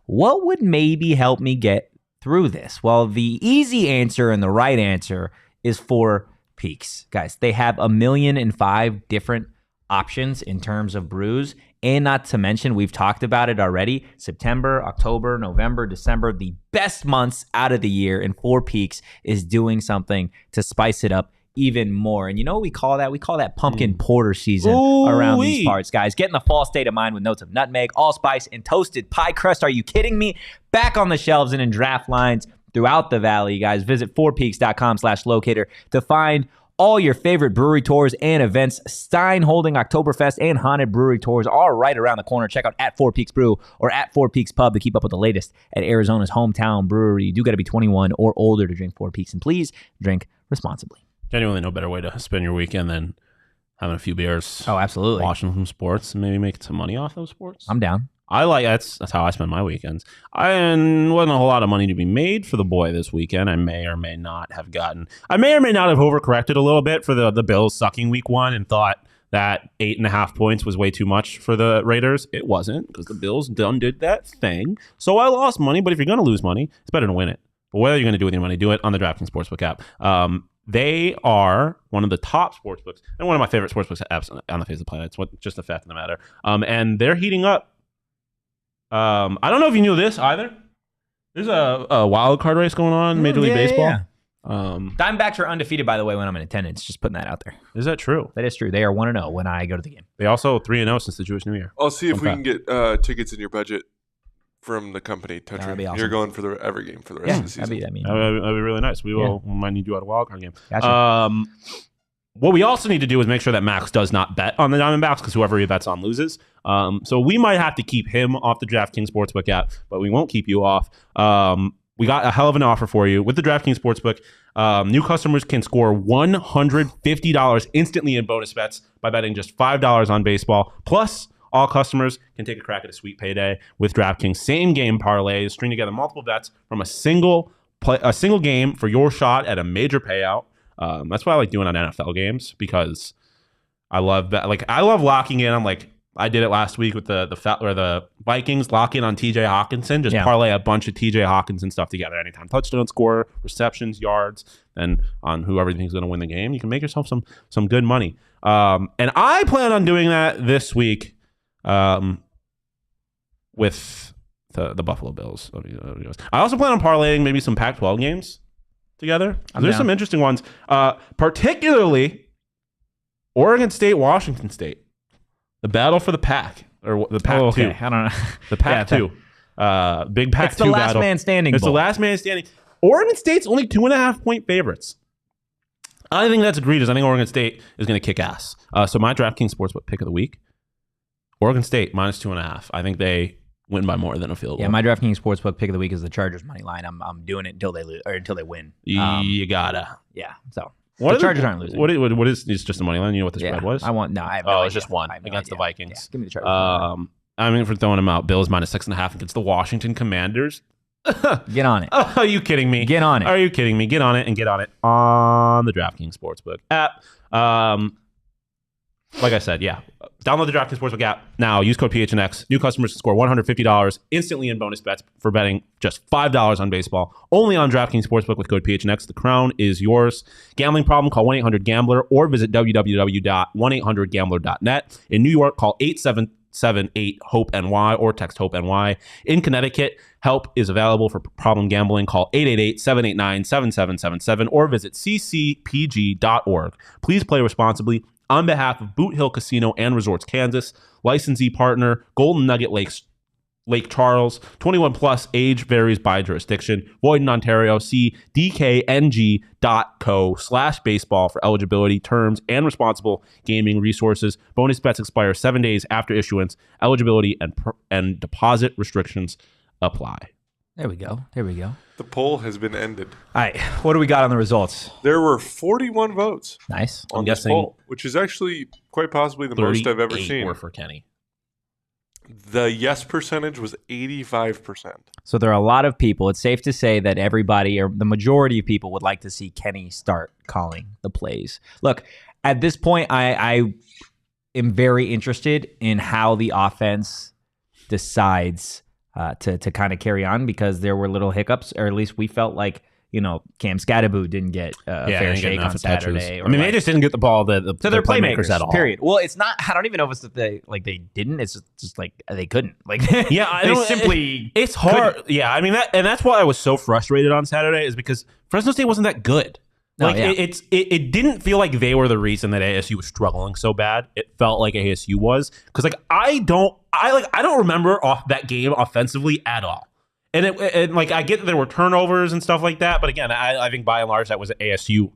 what would maybe help me get through this? Well, the easy answer and the right answer is 4 Peaks. Guys, they have 1,000,005 different options in terms of brews. And not to mention, we've talked about it already, September, October, November, December, the best months out of the year, and 4 Peaks is doing something to spice it up even more. And you know what we call that? We call that pumpkin porter season around these parts, guys. Get in the fall state of mind with notes of nutmeg, allspice, and toasted pie crust. Are you kidding me? Back on the shelves and in draft lines throughout the valley, guys. Visit 4peaks.com/locator to find all your favorite brewery tours and events. Stein holding Oktoberfest and Haunted Brewery tours are right around the corner. Check out at 4 Peaks Brew or at 4 Peaks Pub to keep up with the latest at Arizona's hometown brewery. You do got to be 21 or older to drink 4 Peaks, and please drink responsibly. Genuinely no better way to spend your weekend than having a few beers. Oh, absolutely. Watching some sports and maybe making some money off those sports. I'm down. That's how I spend my weekends. And wasn't a whole lot of money to be made for the boy this weekend. I may or may not have overcorrected a little bit for the Bills sucking week 1 and thought that 8.5 points was way too much for the Raiders. It wasn't, because the Bills did that thing. So I lost money, but if you're going to lose money, it's better to win it. But whether you're going to do with your money, do it on the DraftKings Sportsbook app. They are one of the top sportsbooks and one of my favorite sportsbooks apps on the face of the planet. It's just the fact of the matter. And they're heating up. I don't know if you knew this either. There's a wild card race going on, Major League Baseball. Yeah. Diamondbacks are undefeated, by the way, when I'm in attendance. Just putting that out there. Is that true? That is true. They are 1-0 when I go to the game. They also 3-0 since the Jewish New Year. I'll see if we can get tickets in your budget from the company, Totri. That'd be awesome. You're going for every game for the rest of the season. That'd be really nice. We might need you at a wild card game. Gotcha. What we also need to do is make sure that Max does not bet on the Diamondbacks, because whoever he bets on loses. So we might have to keep him off the DraftKings Sportsbook app, but we won't keep you off. We got a hell of an offer for you. With the DraftKings Sportsbook, new customers can score $150 instantly in bonus bets by betting just $5 on baseball. Plus, all customers can take a crack at a sweet payday with DraftKings same game parlays, string together multiple bets from a single game for your shot at a major payout. That's what I like doing on NFL games, because I love that. Like, I love locking in. I did it last week with the Vikings, lock in on TJ Hawkinson, just parlay a bunch of TJ Hawkinson stuff together. Anytime touchdown score, receptions, yards, and on whoever you think is going to win the game, you can make yourself some good money. And I plan on doing that this week with the Buffalo Bills. I also plan on parlaying maybe some Pac-12 games together. There's some interesting ones, particularly Oregon State, Washington State. The battle for the Pac, or the Pac-2. Okay. I don't know. The Pac-2. Big Pac-2 battle. It's the last man standing. It's the last man standing. Oregon State's only 2.5-point favorites. I think that's egregious. I think Oregon State is going to kick ass. So my DraftKings Sportsbook pick of the week, Oregon State -2.5. I think they win by more than a field goal. Yeah, my DraftKings Sportsbook pick of the week is the Chargers money line. I'm doing it until they lose or until they win. You gotta. Yeah. So the Chargers aren't losing. What is it's just a money line? You know what the spread was? I have no idea. It's just one against the Vikings. Yeah, give me the Chargers. I mean, for throwing them out, Bills -6.5 against the Washington Commanders. Get on it. Oh, are you kidding me? Get on it. Are you kidding me? Get on it, and get on it on the DraftKings Sportsbook app. like I said, yeah. Download the DraftKings Sportsbook app now. Use code PHNX. New customers can score $150 instantly in bonus bets for betting just $5 on baseball. Only on DraftKings Sportsbook with code PHNX. The crown is yours. Gambling problem? Call 1-800-GAMBLER or visit www.1800gambler.net. In New York, call 877-8-HOPE-NY or text HOPE-NY. In Connecticut, help is available for problem gambling. Call 888-789-7777 or visit ccpg.org. Please play responsibly. On behalf of Boot Hill Casino and Resorts, Kansas, licensee partner, Golden Nugget Lake Charles, 21 plus, age varies by jurisdiction, void in Ontario. See dkng.co/baseball for eligibility, terms, and responsible gaming resources. Bonus bets expire 7 days after issuance. Eligibility and deposit restrictions apply. There we go. The poll has been ended. All right. What do we got on the results? There were 41 votes Nice. on this poll, which is actually quite possibly the most I've ever seen. Were for Kenny. The yes percentage was 85%. So there are a lot of people. It's safe to say that everybody, or the majority of people, would like to see Kenny start calling the plays. Look, at this point, I am very interested in how the offense decides to kind of carry on, because there were little hiccups, or at least we felt like, Cam Scadaboo didn't get a fair shake on Saturday. They just didn't get the ball to their playmakers at all. Period. Well, it's not. I don't even know if it's that they didn't. It's just like they couldn't. It's hard. Couldn't. Yeah, that's why I was so frustrated on Saturday, is because Fresno State wasn't that good. It didn't feel like they were the reason that ASU was struggling so bad. It felt like ASU was, because I don't remember that game offensively at all. And I get that there were turnovers and stuff like that, but again, I think by and large that was ASU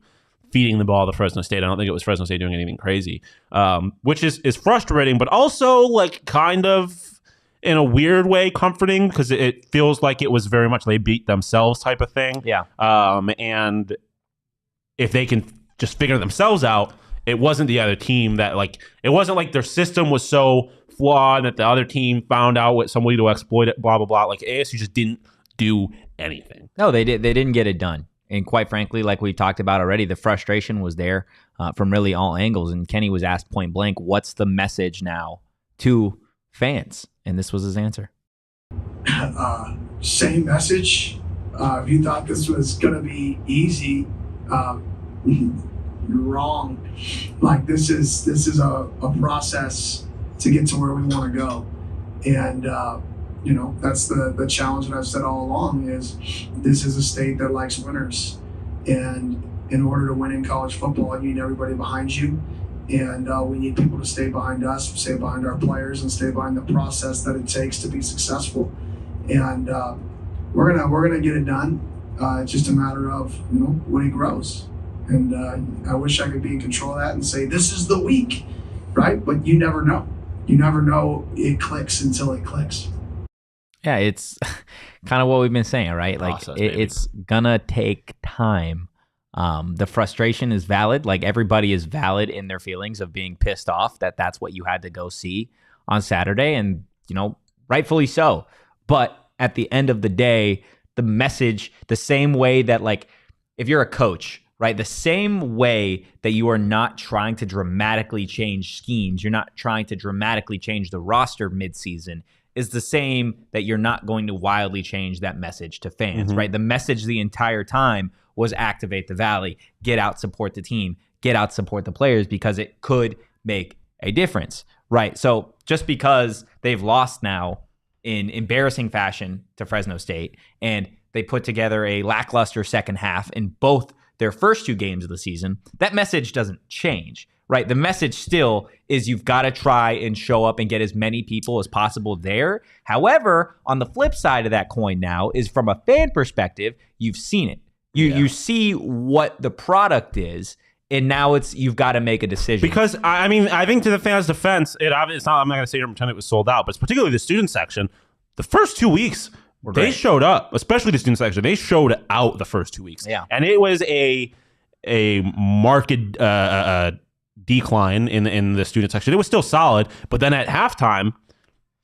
feeding the ball to Fresno State. I don't think it was Fresno State doing anything crazy, which is frustrating, but also kind of in a weird way comforting, because it feels like it was very much they beat themselves type of thing. Yeah. And if they can just figure themselves out, it wasn't the other team that it wasn't like their system was so flawed that the other team found out some way to exploit it, blah, blah, blah. ASU just didn't do anything. No, they didn't get it done. And quite frankly, like we talked about already, the frustration was there from really all angles. And Kenny was asked point blank, what's the message now to fans? And this was his answer. Same message. If you thought this was going to be easy, you're wrong. This is a process to get to where we want to go, and that's the challenge that I've said all along, is this is a state that likes winners, and in order to win in college football, you need everybody behind you, and we need people to stay behind us, stay behind our players, and stay behind the process that it takes to be successful, and we're gonna get it done. It's just a matter of when it grows, and I wish I could be in control of that and say this is the week, right? But you never know. You never know. It clicks until it clicks. Yeah, it's kind of what we've been saying, right? It's gonna take time. The frustration is valid. Everybody is valid in their feelings of being pissed off that that's what you had to go see on Saturday, and rightfully so. But at the end of the day, the message, the same way that if you're a coach, right, the same way that you are not trying to dramatically change schemes, you're not trying to dramatically change the roster midseason, is the same that you're not going to wildly change that message to fans, right? The message the entire time was activate the Valley, get out, support the team, get out, support the players, because it could make a difference, right? So just because they've lost now in embarrassing fashion to Fresno State, and they put together a lackluster second half in both their first two games of the season, that message doesn't change, right? The message still is you've got to try and show up and get as many people as possible there. However, on the flip side of that coin now is, from a fan perspective, you've seen it. You see what the product is, and now you've got to make a decision. Because, I think to the fans' defense, it's not, I'm not going to sit here and pretend it was sold out, but it's particularly the student section. The first 2 weeks, they showed up, especially the student section. They showed out the first 2 weeks. Yeah. And it was a marked decline in the student section. It was still solid, but then at halftime,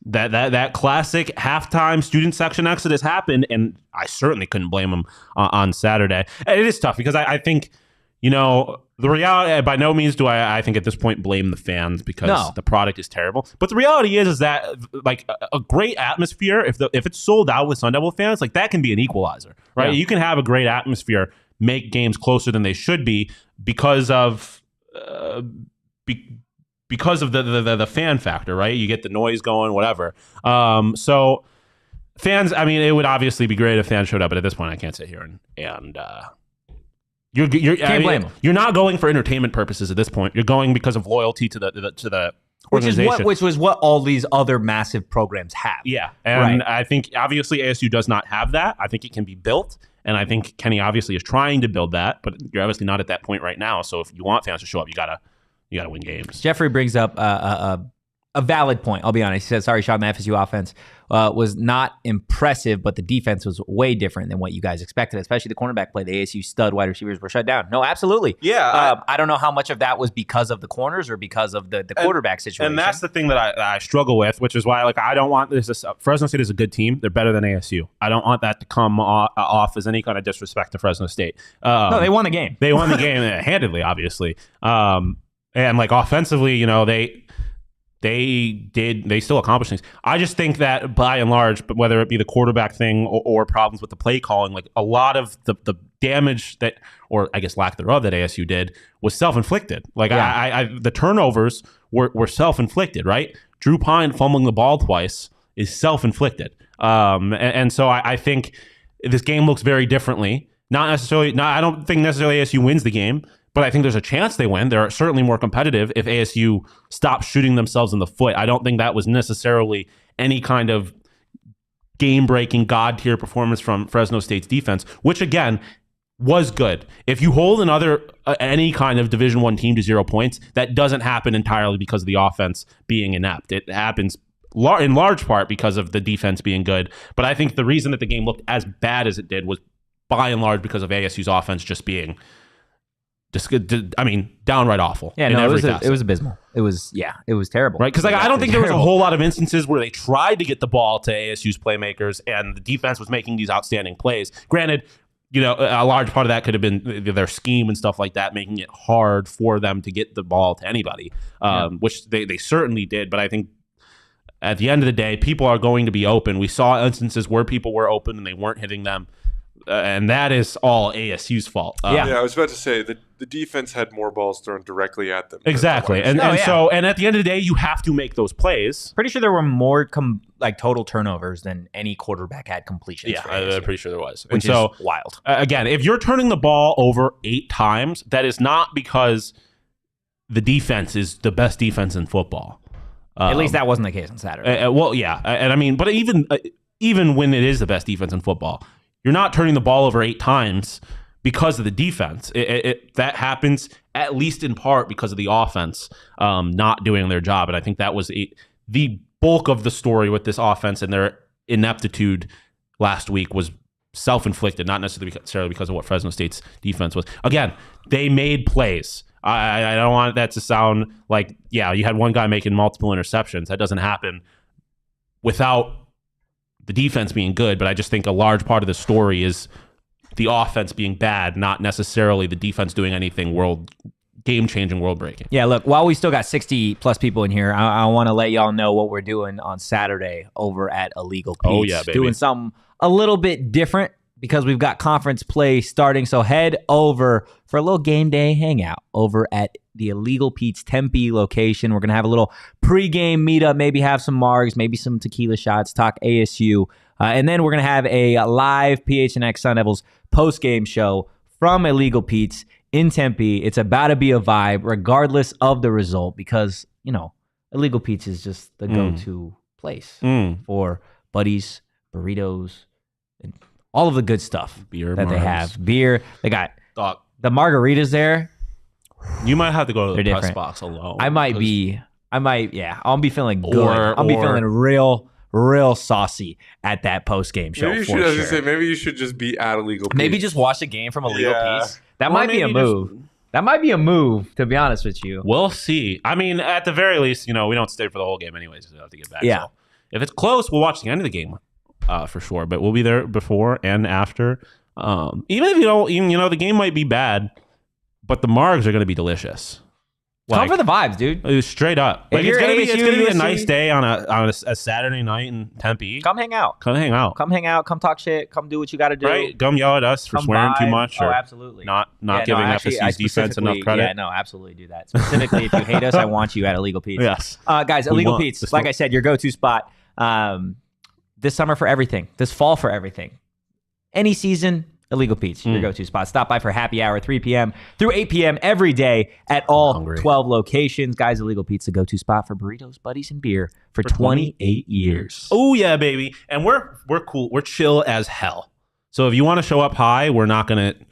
that classic halftime student section exodus happened, and I certainly couldn't blame them on Saturday. And it is tough because I think, The reality, by no means do I think at this point blame the fans because the product is terrible. But the reality is that like a great atmosphere, if it's sold out with Sun Devil fans, like that can be an equalizer, right? Yeah. You can have a great atmosphere, make games closer than they should be because of the fan factor, right? You get the noise going, whatever. So fans, I mean, it would obviously be great if fans showed up, but at this point, I can't sit here and you're not going for entertainment purposes at this point. You're going because of loyalty to the organization. Which was what all these other massive programs have. Yeah, and I think obviously ASU does not have that. I think it can be built, and I think Kenny obviously is trying to build that, but you're obviously not at that point right now. So if you want fans to show up, you gotta win games. Jeffrey brings up a valid point. I'll be honest. He said, sorry, Shawn, the FSU offense was not impressive, but the defense was way different than what you guys expected, especially the cornerback play. The ASU stud wide receivers were shut down. No, absolutely. Yeah. I don't know how much of that was because of the corners or because of the quarterback situation. And that's the thing that I struggle with, which is why I don't want this. Fresno State is a good team. They're better than ASU. I don't want that to come off as any kind of disrespect to Fresno State. No, they won the game. They won the game handedly, obviously. And offensively, they still accomplished things. I just think that by and large, but whether it be the quarterback thing or problems with the play calling, like a lot of the damage that, or I guess lack thereof, that ASU did was self-inflicted. Like the turnovers were self-inflicted, right? Drew Pine fumbling the ball twice is self-inflicted. And so I think this game looks very differently. I don't think necessarily ASU wins the game, but I think there's a chance they win. They're certainly more competitive if ASU stops shooting themselves in the foot. I don't think that was necessarily any kind of game-breaking, God-tier performance from Fresno State's defense, which, again, was good. If you hold any kind of Division I team to 0 points, that doesn't happen entirely because of the offense being inept. It happens in large part because of the defense being good. But I think the reason that the game looked as bad as it did was, by and large, because of ASU's offense just being downright awful. Yeah, no, it was abysmal. It was terrible. Right? Because I don't think there was a whole lot of instances where they tried to get the ball to ASU's playmakers and the defense was making these outstanding plays. Granted, a large part of that could have been their scheme and stuff like that, making it hard for them to get the ball to anybody, which they certainly did. But I think at the end of the day, people are going to be open. We saw instances where people were open and they weren't hitting them. And that is all ASU's fault. I was about to say the defense had more balls thrown directly at them. Exactly, and at the end of the day, you have to make those plays. Pretty sure there were more total turnovers than any quarterback had completions. Yeah, I'm pretty sure there was, which is wild. Again, if you're turning the ball over 8 times, that is not because the defense is the best defense in football. At least that wasn't the case on Saturday. But even when it is the best defense in football, you're not turning the ball over 8 times because of the defense. That happens at least in part because of the offense not doing their job. And I think that was the bulk of the story with this offense and their ineptitude last week was self-inflicted, not necessarily because of what Fresno State's defense was. Again, they made plays. I don't want that to sound like, you had one guy making multiple interceptions. That doesn't happen without the defense being good, but I just think a large part of the story is the offense being bad, not necessarily the defense doing anything game-changing, world-breaking. Yeah, look, while we still got 60-plus people in here, I want to let y'all know what we're doing on Saturday over at Illegal Pete's. Oh, yeah, baby. Doing something a little bit different because we've got conference play starting, so head over for a little game day hangout over at the Illegal Pete's Tempe location. We're going to have a little pregame meetup, maybe have some margs, maybe some tequila shots, talk ASU. And then we're going to have a live PHNX Sun Devils postgame show from Illegal Pete's in Tempe. It's about to be a vibe regardless of the result because, Illegal Pete's is just the go-to place for buddies, burritos, and all of the good stuff that they have. Beer. They got the margaritas there. You might have to go to the press box alone. I'll be feeling good. I'll be feeling real saucy at that post-game show. Maybe you should just be at Illegal Pete's. Maybe just watch the game from Illegal Pete's. That might be a move. That might be a move, to be honest with you. We'll see. I mean, at the very least, we don't stay for the whole game anyways. We have to get back. Yeah. So if it's close, we'll watch the end of the game for sure. But we'll be there before and after. Even if the game might be bad, but the margs are going to be delicious. Come for the vibes, dude. Straight up. Like, it's gonna be a nice day on a Saturday night in Tempe. Come hang out. Come hang out. Come talk shit. Come do what you got to do. Right? Come yell at us for swearing too much. Or absolutely. Not giving FSU's defense enough credit. Yeah, no, absolutely do that. Specifically, if you hate us, I want you at Illegal Pete's. Yes. Guys, Illegal Pete's, like I said, your go-to spot this summer for everything. This fall for everything. Any season, Illegal Pete's, your go-to spot. Stop by for happy hour, 3 p.m. through 8 p.m. every day at all 12 locations. Guys, Illegal Pete's, the go-to spot for burritos, buddies, and beer for 28 years. Oh, yeah, baby. And we're cool. We're chill as hell. So if you want to show up high, we're not going to...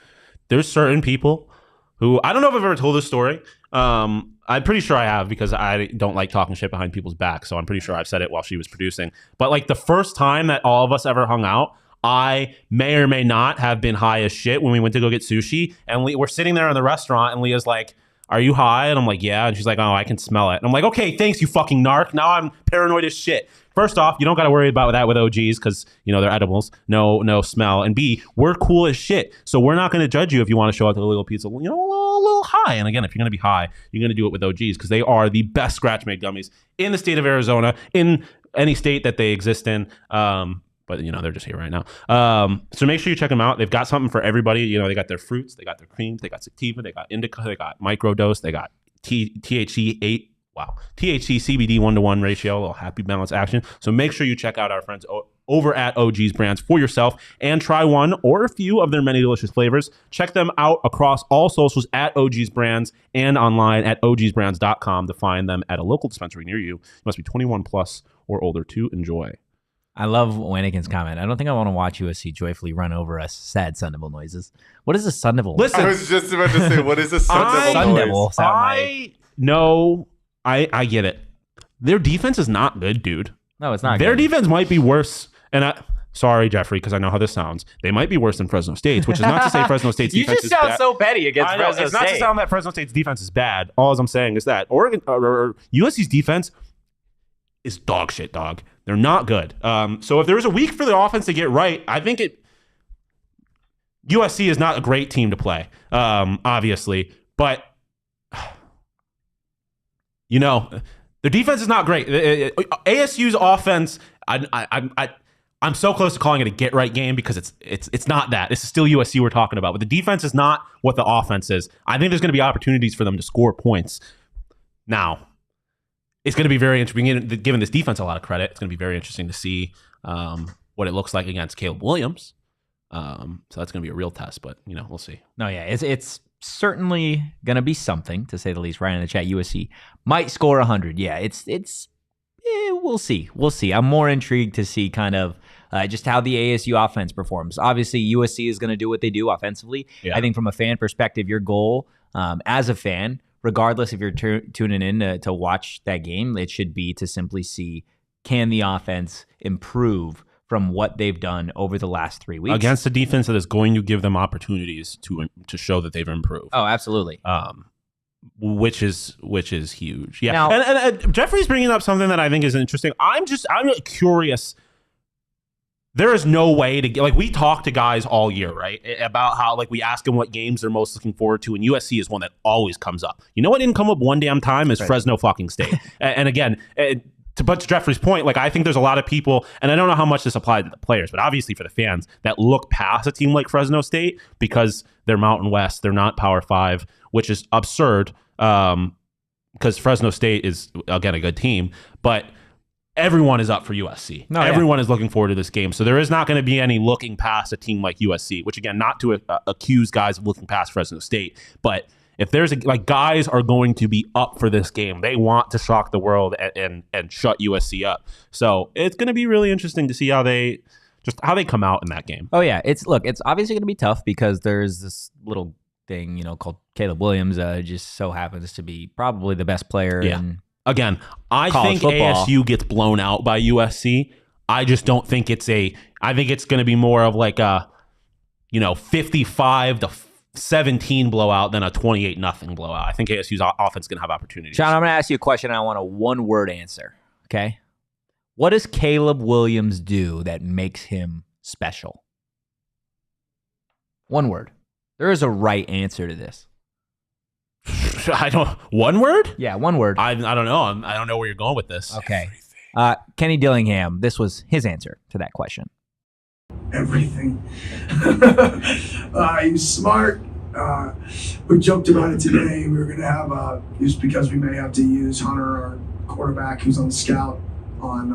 There's certain people who... I don't know if I've ever told this story. I'm pretty sure I have because I don't like talking shit behind people's back. So I'm pretty sure I've said it while she was producing. But like the first time that all of us ever hung out, I may or may not have been high as shit when we went to go get sushi. And we're sitting there in the restaurant and Leah's like, are you high? And I'm like, yeah. And she's like, oh, I can smell it. And I'm like, okay, thanks, you fucking narc. Now I'm paranoid as shit. First off, you don't got to worry about that with OGs because, they're edibles. No smell. And B, we're cool as shit. So we're not going to judge you if you want to show up to the Illegal Pizza, a little high. And again, if you're going to be high, you're going to do it with OGs because they are the best scratch-made gummies in the state of Arizona, in any state that they exist in. But, they're just here right now. So make sure you check them out. They've got something for everybody. They got their fruits. They got their creams. They got sativa. They got indica. They got microdose. They got THC CBD 1-to-1 ratio, a little happy balance action. So make sure you check out our friends over at OG's Brands for yourself and try one or a few of their many delicious flavors. Check them out across all socials at OG's Brands and online at ogsbrands.com to find them at a local dispensary near you. You must be 21 plus or older to enjoy. I love Wannigan's comment. I don't think I want to watch USC joyfully run over us sad Sun Devil noises. What is a Sun Devil? Listen, I was just about to say, what is a Sun Devil noise? I get it. Their defense is not good, dude. No, it's not Their good. defense might be worse. And sorry, Jeffrey, because I know how this sounds. They might be worse than Fresno State's, which is not to say Fresno State's defense is bad. You just sound so petty against Fresno State. It's not to sound that Fresno State's defense is bad. All I'm saying is that Oregon or USC's defense is dog shit, dog. They're not good. So if there was a week for the offense to get right, I think USC is not a great team to play, obviously. But, their defense is not great. ASU's offense, I'm so close to calling it a get right game because it's not that. This is still USC we're talking about. But the defense is not what the offense is. I think there's going to be opportunities for them to score points. Now, it's going to be very interesting. Giving this defense a lot of credit, it's going to be very interesting to see what it looks like against Caleb Williams. So that's going to be a real test, but we'll see. No, yeah, it's certainly going to be something, to say the least. Ryan in the chat, USC might score 100. Yeah, we'll see. We'll see. I'm more intrigued to see kind of just how the ASU offense performs. Obviously, USC is going to do what they do offensively. Yeah. I think from a fan perspective, your goal as a fan, regardless if you're tuning in to watch that game, it should be to simply see, can the offense improve from what they've done over the last 3 weeks against a defense that is going to give them opportunities to show that they've improved. Oh, absolutely. Which is huge. Yeah. Now, and Jeffrey's bringing up something that I think is interesting. I'm curious. There is no way to get, we talk to guys all year, right? About how, we ask them what games they're most looking forward to, and USC is one that always comes up. You know what didn't come up one damn time is Fresno fucking State. And again, to Jeffrey's point, I think there's a lot of people, and I don't know how much this applied to the players, but obviously for the fans, that look past a team like Fresno State because they're Mountain West, they're not Power 5, which is absurd because Fresno State is, again, a good team, but everyone is up for USC. Everyone is looking forward to this game. So there is not going to be any looking past a team like USC, which, again, not to accuse guys of looking past Fresno State, but if there's guys are going to be up for this game, they want to shock the world and shut USC up. So it's going to be really interesting to see how they come out in that game. Oh yeah, it's obviously going to be tough because there's this little thing called Caleb Williams. Just so happens to be probably the best player in again. I think football. ASU gets blown out by USC. I just don't think I think it's going to be more of a 55-17 blowout than a 28-0 blowout. I think ASU's offense is going to have opportunities. Shawn, I'm going to ask you a question. And I want a one-word answer. Okay, what does Caleb Williams do that makes him special? One word. There is a right answer to this. I don't. One word? Yeah, one word. I don't know. I don't know where you're going with this. Okay. Kenny Dillingham. This was his answer to that question. Everything. He's smart. We joked about it today. We were going to have just because we may have to use Hunter, our quarterback, who's on the scout on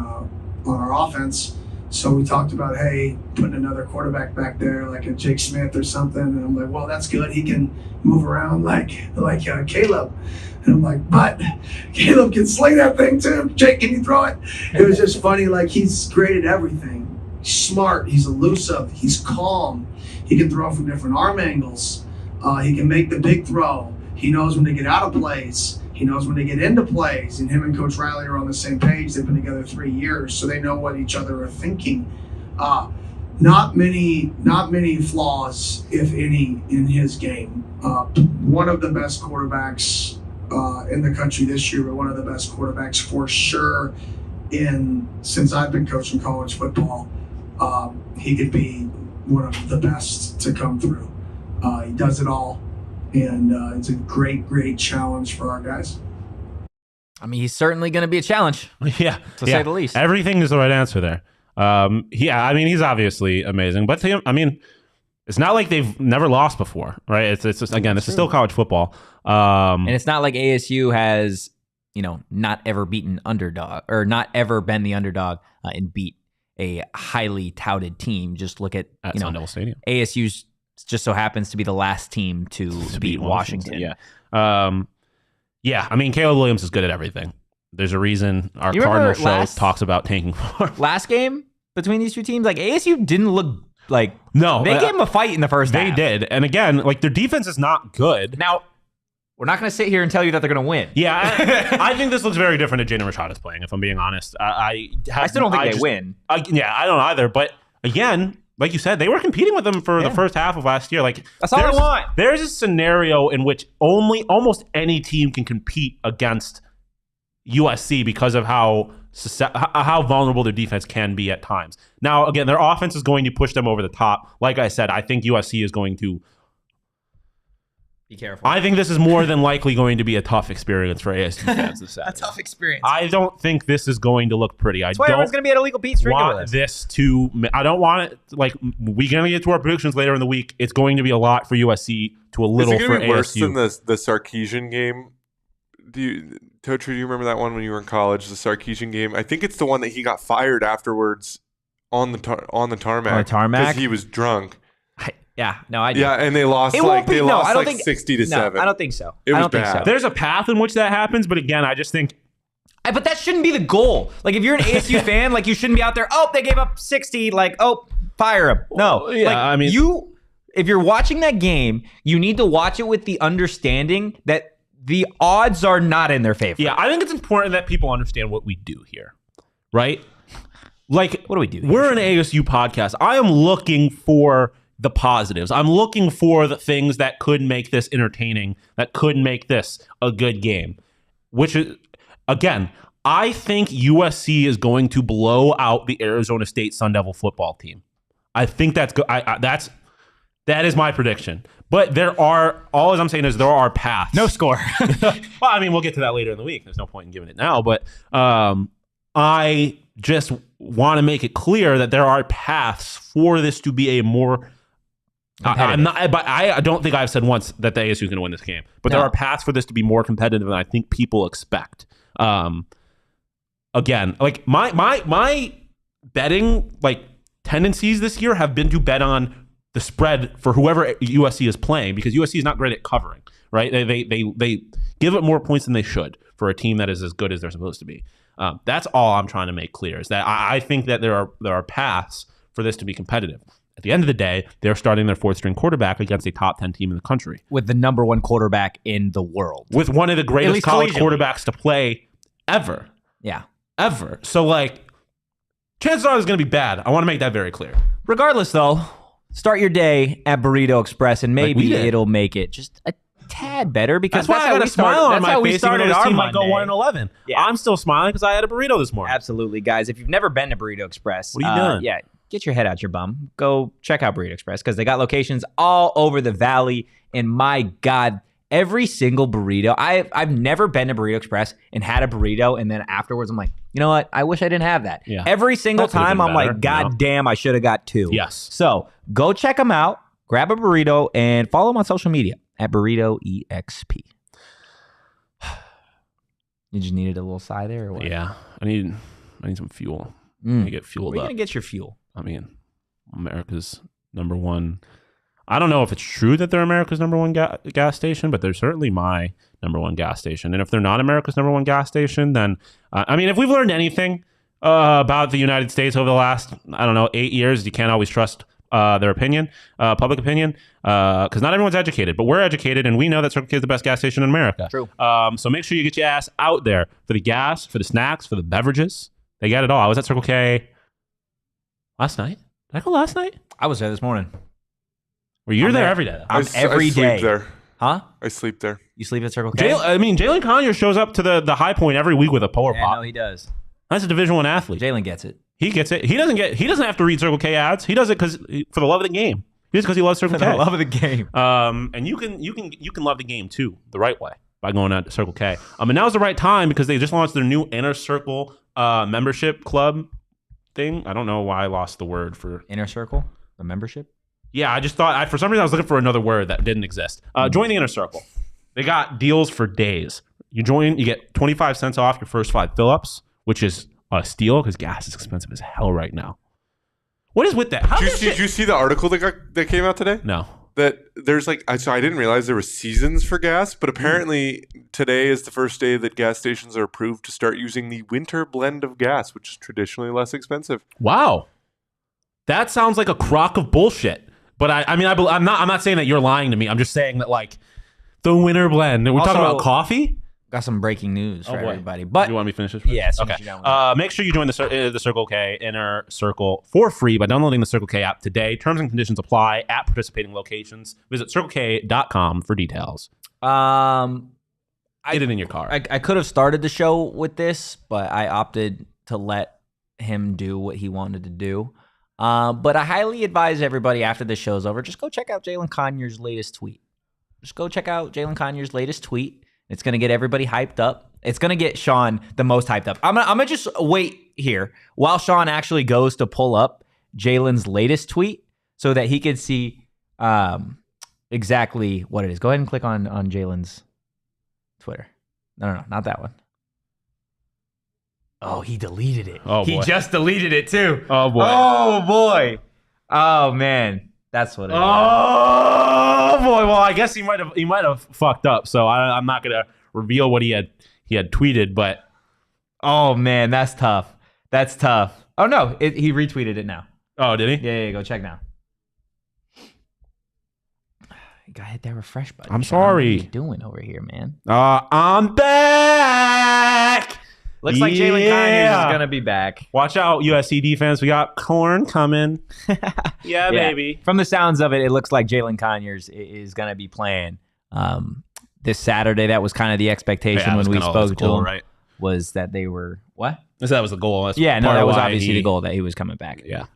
our offense. So we talked about, hey, putting another quarterback back there, like a Jake Smith or something. And I'm like, well, that's good. He can move around like Caleb. And I'm like, but Caleb can sling that thing too. Jake, can you throw it? It was just funny. Like, he's great at everything. He's smart. He's elusive. He's calm. He can throw from different arm angles. He can make the big throw. He knows when to get out of plays. He knows when to get into plays. And him and Coach Riley are on the same page. They've been together 3 years, so they know what each other are thinking. Not many flaws, if any, in his game. One of the best quarterbacks in the country this year, but one of the best quarterbacks for sure since I've been coaching college football. He could be one of the best to come through. He does it all, and it's a great challenge for our guys. I mean, he's certainly going to be a challenge. Yeah, to say the least. Everything is the right answer there. I mean, he's obviously amazing, but I mean, it's not like they've never lost before, right? It's just, again, this is still college football, and it's not like ASU has, not ever beaten underdog or not ever been the underdog and beat a highly touted team. Just look at Sun Devil Stadium. ASU's just so happens to be the last team to beat Washington. Yeah. I mean, Caleb Williams is good at everything. There's a reason our Cardinal show talks about tanking for. Last game between these two teams, like ASU didn't look like they gave him a fight in the first half. They did. And again, like their defense is not good. Now, we're not going to sit here and tell you that they're going to win. Yeah, I think this looks very different to Jaden Rashada's playing, if I'm being honest. I still don't think they win. I don't either. But again, like you said, they were competing with them for the first half of last year. Like that's all I want. There's a scenario in which almost any team can compete against USC because of how vulnerable their defense can be at times. Now, again, their offense is going to push them over the top. Like I said, I think USC is going to be careful. I think this is more than likely going to be a tough experience for ASU fans this Saturday. A tough experience. I don't think this is going to look pretty. That's why everyone's going to be at Illegal Pete's drinking with us. I don't want it, like, we're going to get to our predictions later in the week. It's going to be a lot for USC to a little for ASU. Is it going to be worse than the Sarkisian game? Totri, do you remember that one when you were in college, the Sarkisian game? I think it's the one that he got fired afterwards on the tarmac. On the tarmac? Because he was drunk. I do. Yeah, and they lost like 60-7. I don't think so. It was bad. Think so. There's a path in which that happens, but again, I just think. But that shouldn't be the goal. Like, if you're an ASU fan, like, you shouldn't be out there, they gave up 60, like, fire him. No. Well, yeah, I mean. If you're watching that game, you need to watch it with the understanding that the odds are not in their favor. Yeah, I think it's important that people understand what we do here, right? Like, what do we do here? We're an ASU podcast. I am looking for the positives. I'm looking for the things that could make this entertaining, that could make this a good game. Which is, again, I think USC is going to blow out the Arizona State Sun Devil football team. I think that's good. That is my prediction. But all I'm saying is there are paths. No score. Well, I mean, we'll get to that later in the week. There's no point in giving it now. But I just want to make it clear that there are paths for this to be a more. I don't think I've said once that the ASU is going to win this game. But there are paths for this to be more competitive than I think people expect. Again, like my betting tendencies this year have been to bet on the spread for whoever USC is playing, because USC is not great at covering, right? They give up more points than they should for a team that is as good as they're supposed to be. That's all I'm trying to make clear, is that I think that there are paths for this to be competitive. At the end of the day, they're starting their fourth-string quarterback against a top 10 team in the country. With the number one quarterback in the world. With one of the greatest college quarterbacks to play ever. Yeah. Ever. So, chances are it's going to be bad. I want to make that very clear. Regardless, though, start your day at Burrito Express, and maybe it'll make it just a tad better, because that's why I got a smile on my face. Even though this team might go 1-11. Yeah. I'm still smiling because I had a burrito this morning. Absolutely, guys. If you've never been to Burrito Express, what are you doing? Yeah, get your head out your bum. Go check out Burrito Express, because they got locations all over the valley. And my God, every single burrito. I've never been to Burrito Express and had a burrito, and then afterwards I'm like, you know what? I wish I didn't have that. Yeah. Every single time I'm like, God damn, I should have got 2. Yes. So go check them out, grab a burrito, and follow them on social media at Burrito EXP. You just needed a little sigh there, or what? Yeah, I need some fuel. I need to get fueled Where are up. you gonna get your fuel? I mean, America's #1. I don't know if it's true that they're America's #1 gas station, but they're certainly my #1 gas station. And if they're not America's #1 gas station, then I mean, if we've learned anything about the United States over the last 8 years, you can't always trust their opinion, public opinion, because not everyone's educated, but we're educated, and we know that Circle K is the best gas station in America. True. So make sure you get your ass out there for the gas, for the snacks, for the beverages. They got it all. I was at Circle K last night. Did I go last night? I was there this morning. Well, you're there every day. I'm every I day. sleep there. Huh? I sleep there. You sleep at Circle K? Jalen Conyers shows up to the high point every week with a polar Yeah, pop. no, he does. That's a Division I athlete. Jalen gets it. He gets it. He doesn't have to read Circle K ads. He does it for the love of the game. He does it because he loves Circle For K. the love of the game. And you can love the game too the right way by going out to Circle K. And now's the right time because they just launched their new Inner Circle membership club thing. I don't know why I lost the word for Inner Circle, the membership. Yeah, I just thought for some reason I was looking for another word that didn't exist. Join the Inner Circle. They got deals for days. You join, you get 25 cents off your first 5 fill-ups, which is a steal because gas is expensive as hell right now. What is with that? Did you see the article that came out today? No. That there's so I didn't realize there were seasons for gas, but apparently today is the first day that gas stations are approved to start using the winter blend of gas, which is traditionally less expensive. Wow. That sounds like a crock of bullshit. But I'm not saying that you're lying to me. I'm just saying that the winter blend. We're talking about coffee. Got some breaking news for boy. everybody. But You want me to finish this? First? yeah, Okay. Make sure you join the Circle K Inner Circle for free by downloading the Circle K app today. Terms and conditions apply at participating locations. Visit CircleK.com for details. Get it in your car. I could have started the show with this, but I opted to let him do what he wanted to do. But I highly advise everybody after the show's over, just go check out Jalen Conyers' latest tweet. Just go check out Jalen Conyers' latest tweet. It's going to get everybody hyped up. It's going to get Shawn the most hyped up. I'm gonna just wait here while Shawn actually goes to pull up Jalen's latest tweet so that he can see exactly what it is. Go ahead and click on Jalen's Twitter. No, not that one. Oh, he deleted it. Oh, boy. He just deleted it too. Oh, boy. Oh, boy. Oh, man. That's what it is. Oh boy! Well, I guess he might have fucked up. So I'm not gonna reveal what he had tweeted. But oh man, that's tough. That's tough. Oh no, he retweeted it now. Oh, did he? Yeah. Go check now. You gotta hit that refresh button. I'm Shawn. sorry. What are you doing over here, man? I'm back. Looks like Jalen Conyers is gonna be back. Watch out, USC defense. We got corn coming. Yeah, baby. From the sounds of it, it looks like Jalen Conyers is gonna be playing this Saturday. That was kind of the expectation when we spoke to him. Right? Was that they were what? That was the goal. That's that was obviously the goal that he was coming back. Yeah.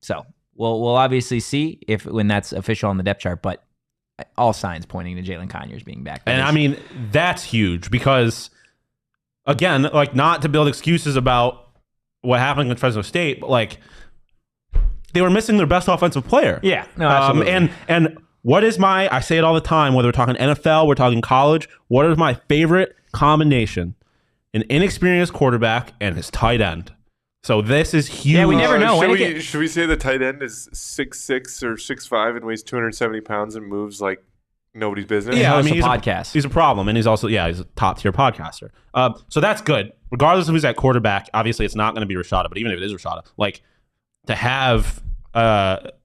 So we'll obviously see when that's official on the depth chart, but all signs pointing to Jalen Conyers being back. And I mean, that's huge because, again, not to build excuses about what happened with Fresno State, but they were missing their best offensive player. Yeah, no, absolutely. And what is I say it all the time, whether we're talking NFL, we're talking college, what is my favorite combination? An inexperienced quarterback and his tight end. So this is huge. Yeah, we never know. Should we say the tight end is 6'6" or 6'5" and weighs 270 pounds and moves like nobody's business? Yeah, he's a podcast. He's a problem, and he's also he's a top tier podcaster. So that's good. Regardless of who's at quarterback, obviously it's not going to be Rashada, but even if it is Rashada, to have that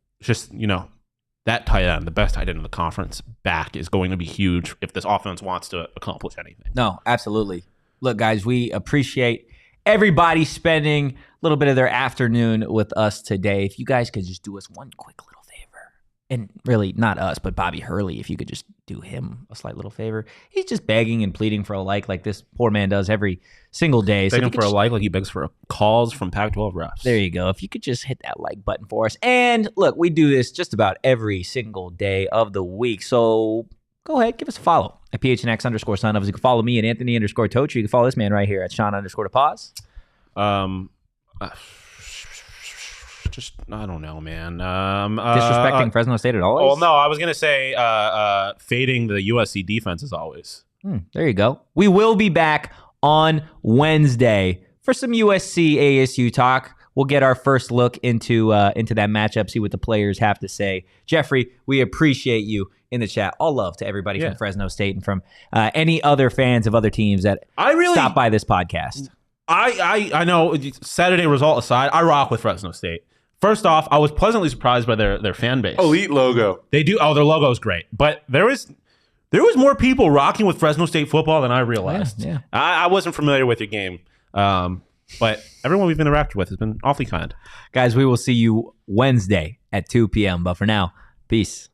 tight end, the best tight end in the conference, back is going to be huge if this offense wants to accomplish anything. No, absolutely. Look, guys, we appreciate everybody spending a little bit of their afternoon with us today. If you guys could just do us one quick little favor, and really not us, but Bobby Hurley, if you could just do him a slight little favor. He's just begging and pleading for a like this poor man does every single day. Begging for a like he begs for calls from Pac-12 refs. There you go. If you could just hit that like button for us. And look, we do this just about every single day of the week. So go ahead, give us a follow at PHNX _Sun Devils. You can follow me at Anthony _Totri. You can follow this man right here at Shawn _DePaz. Just, I don't know, man. Disrespecting Fresno State at all? Well, no, I was going to say fading the USC defense as always. There you go. We will be back on Wednesday for some USC ASU talk. We'll get our first look into that matchup, see what the players have to say. Jeffrey, we appreciate you in the chat. All love to everybody from Fresno State and from any other fans of other teams that stop by this podcast. I know, Saturday result aside, I rock with Fresno State. First off, I was pleasantly surprised by their fan base. Elite logo. They do. Oh, their logo is great. But there was more people rocking with Fresno State football than I realized. Yeah. I wasn't familiar with your game. But everyone we've interacted with has been awfully kind. Guys, we will see you Wednesday at 2 p.m. But for now, peace.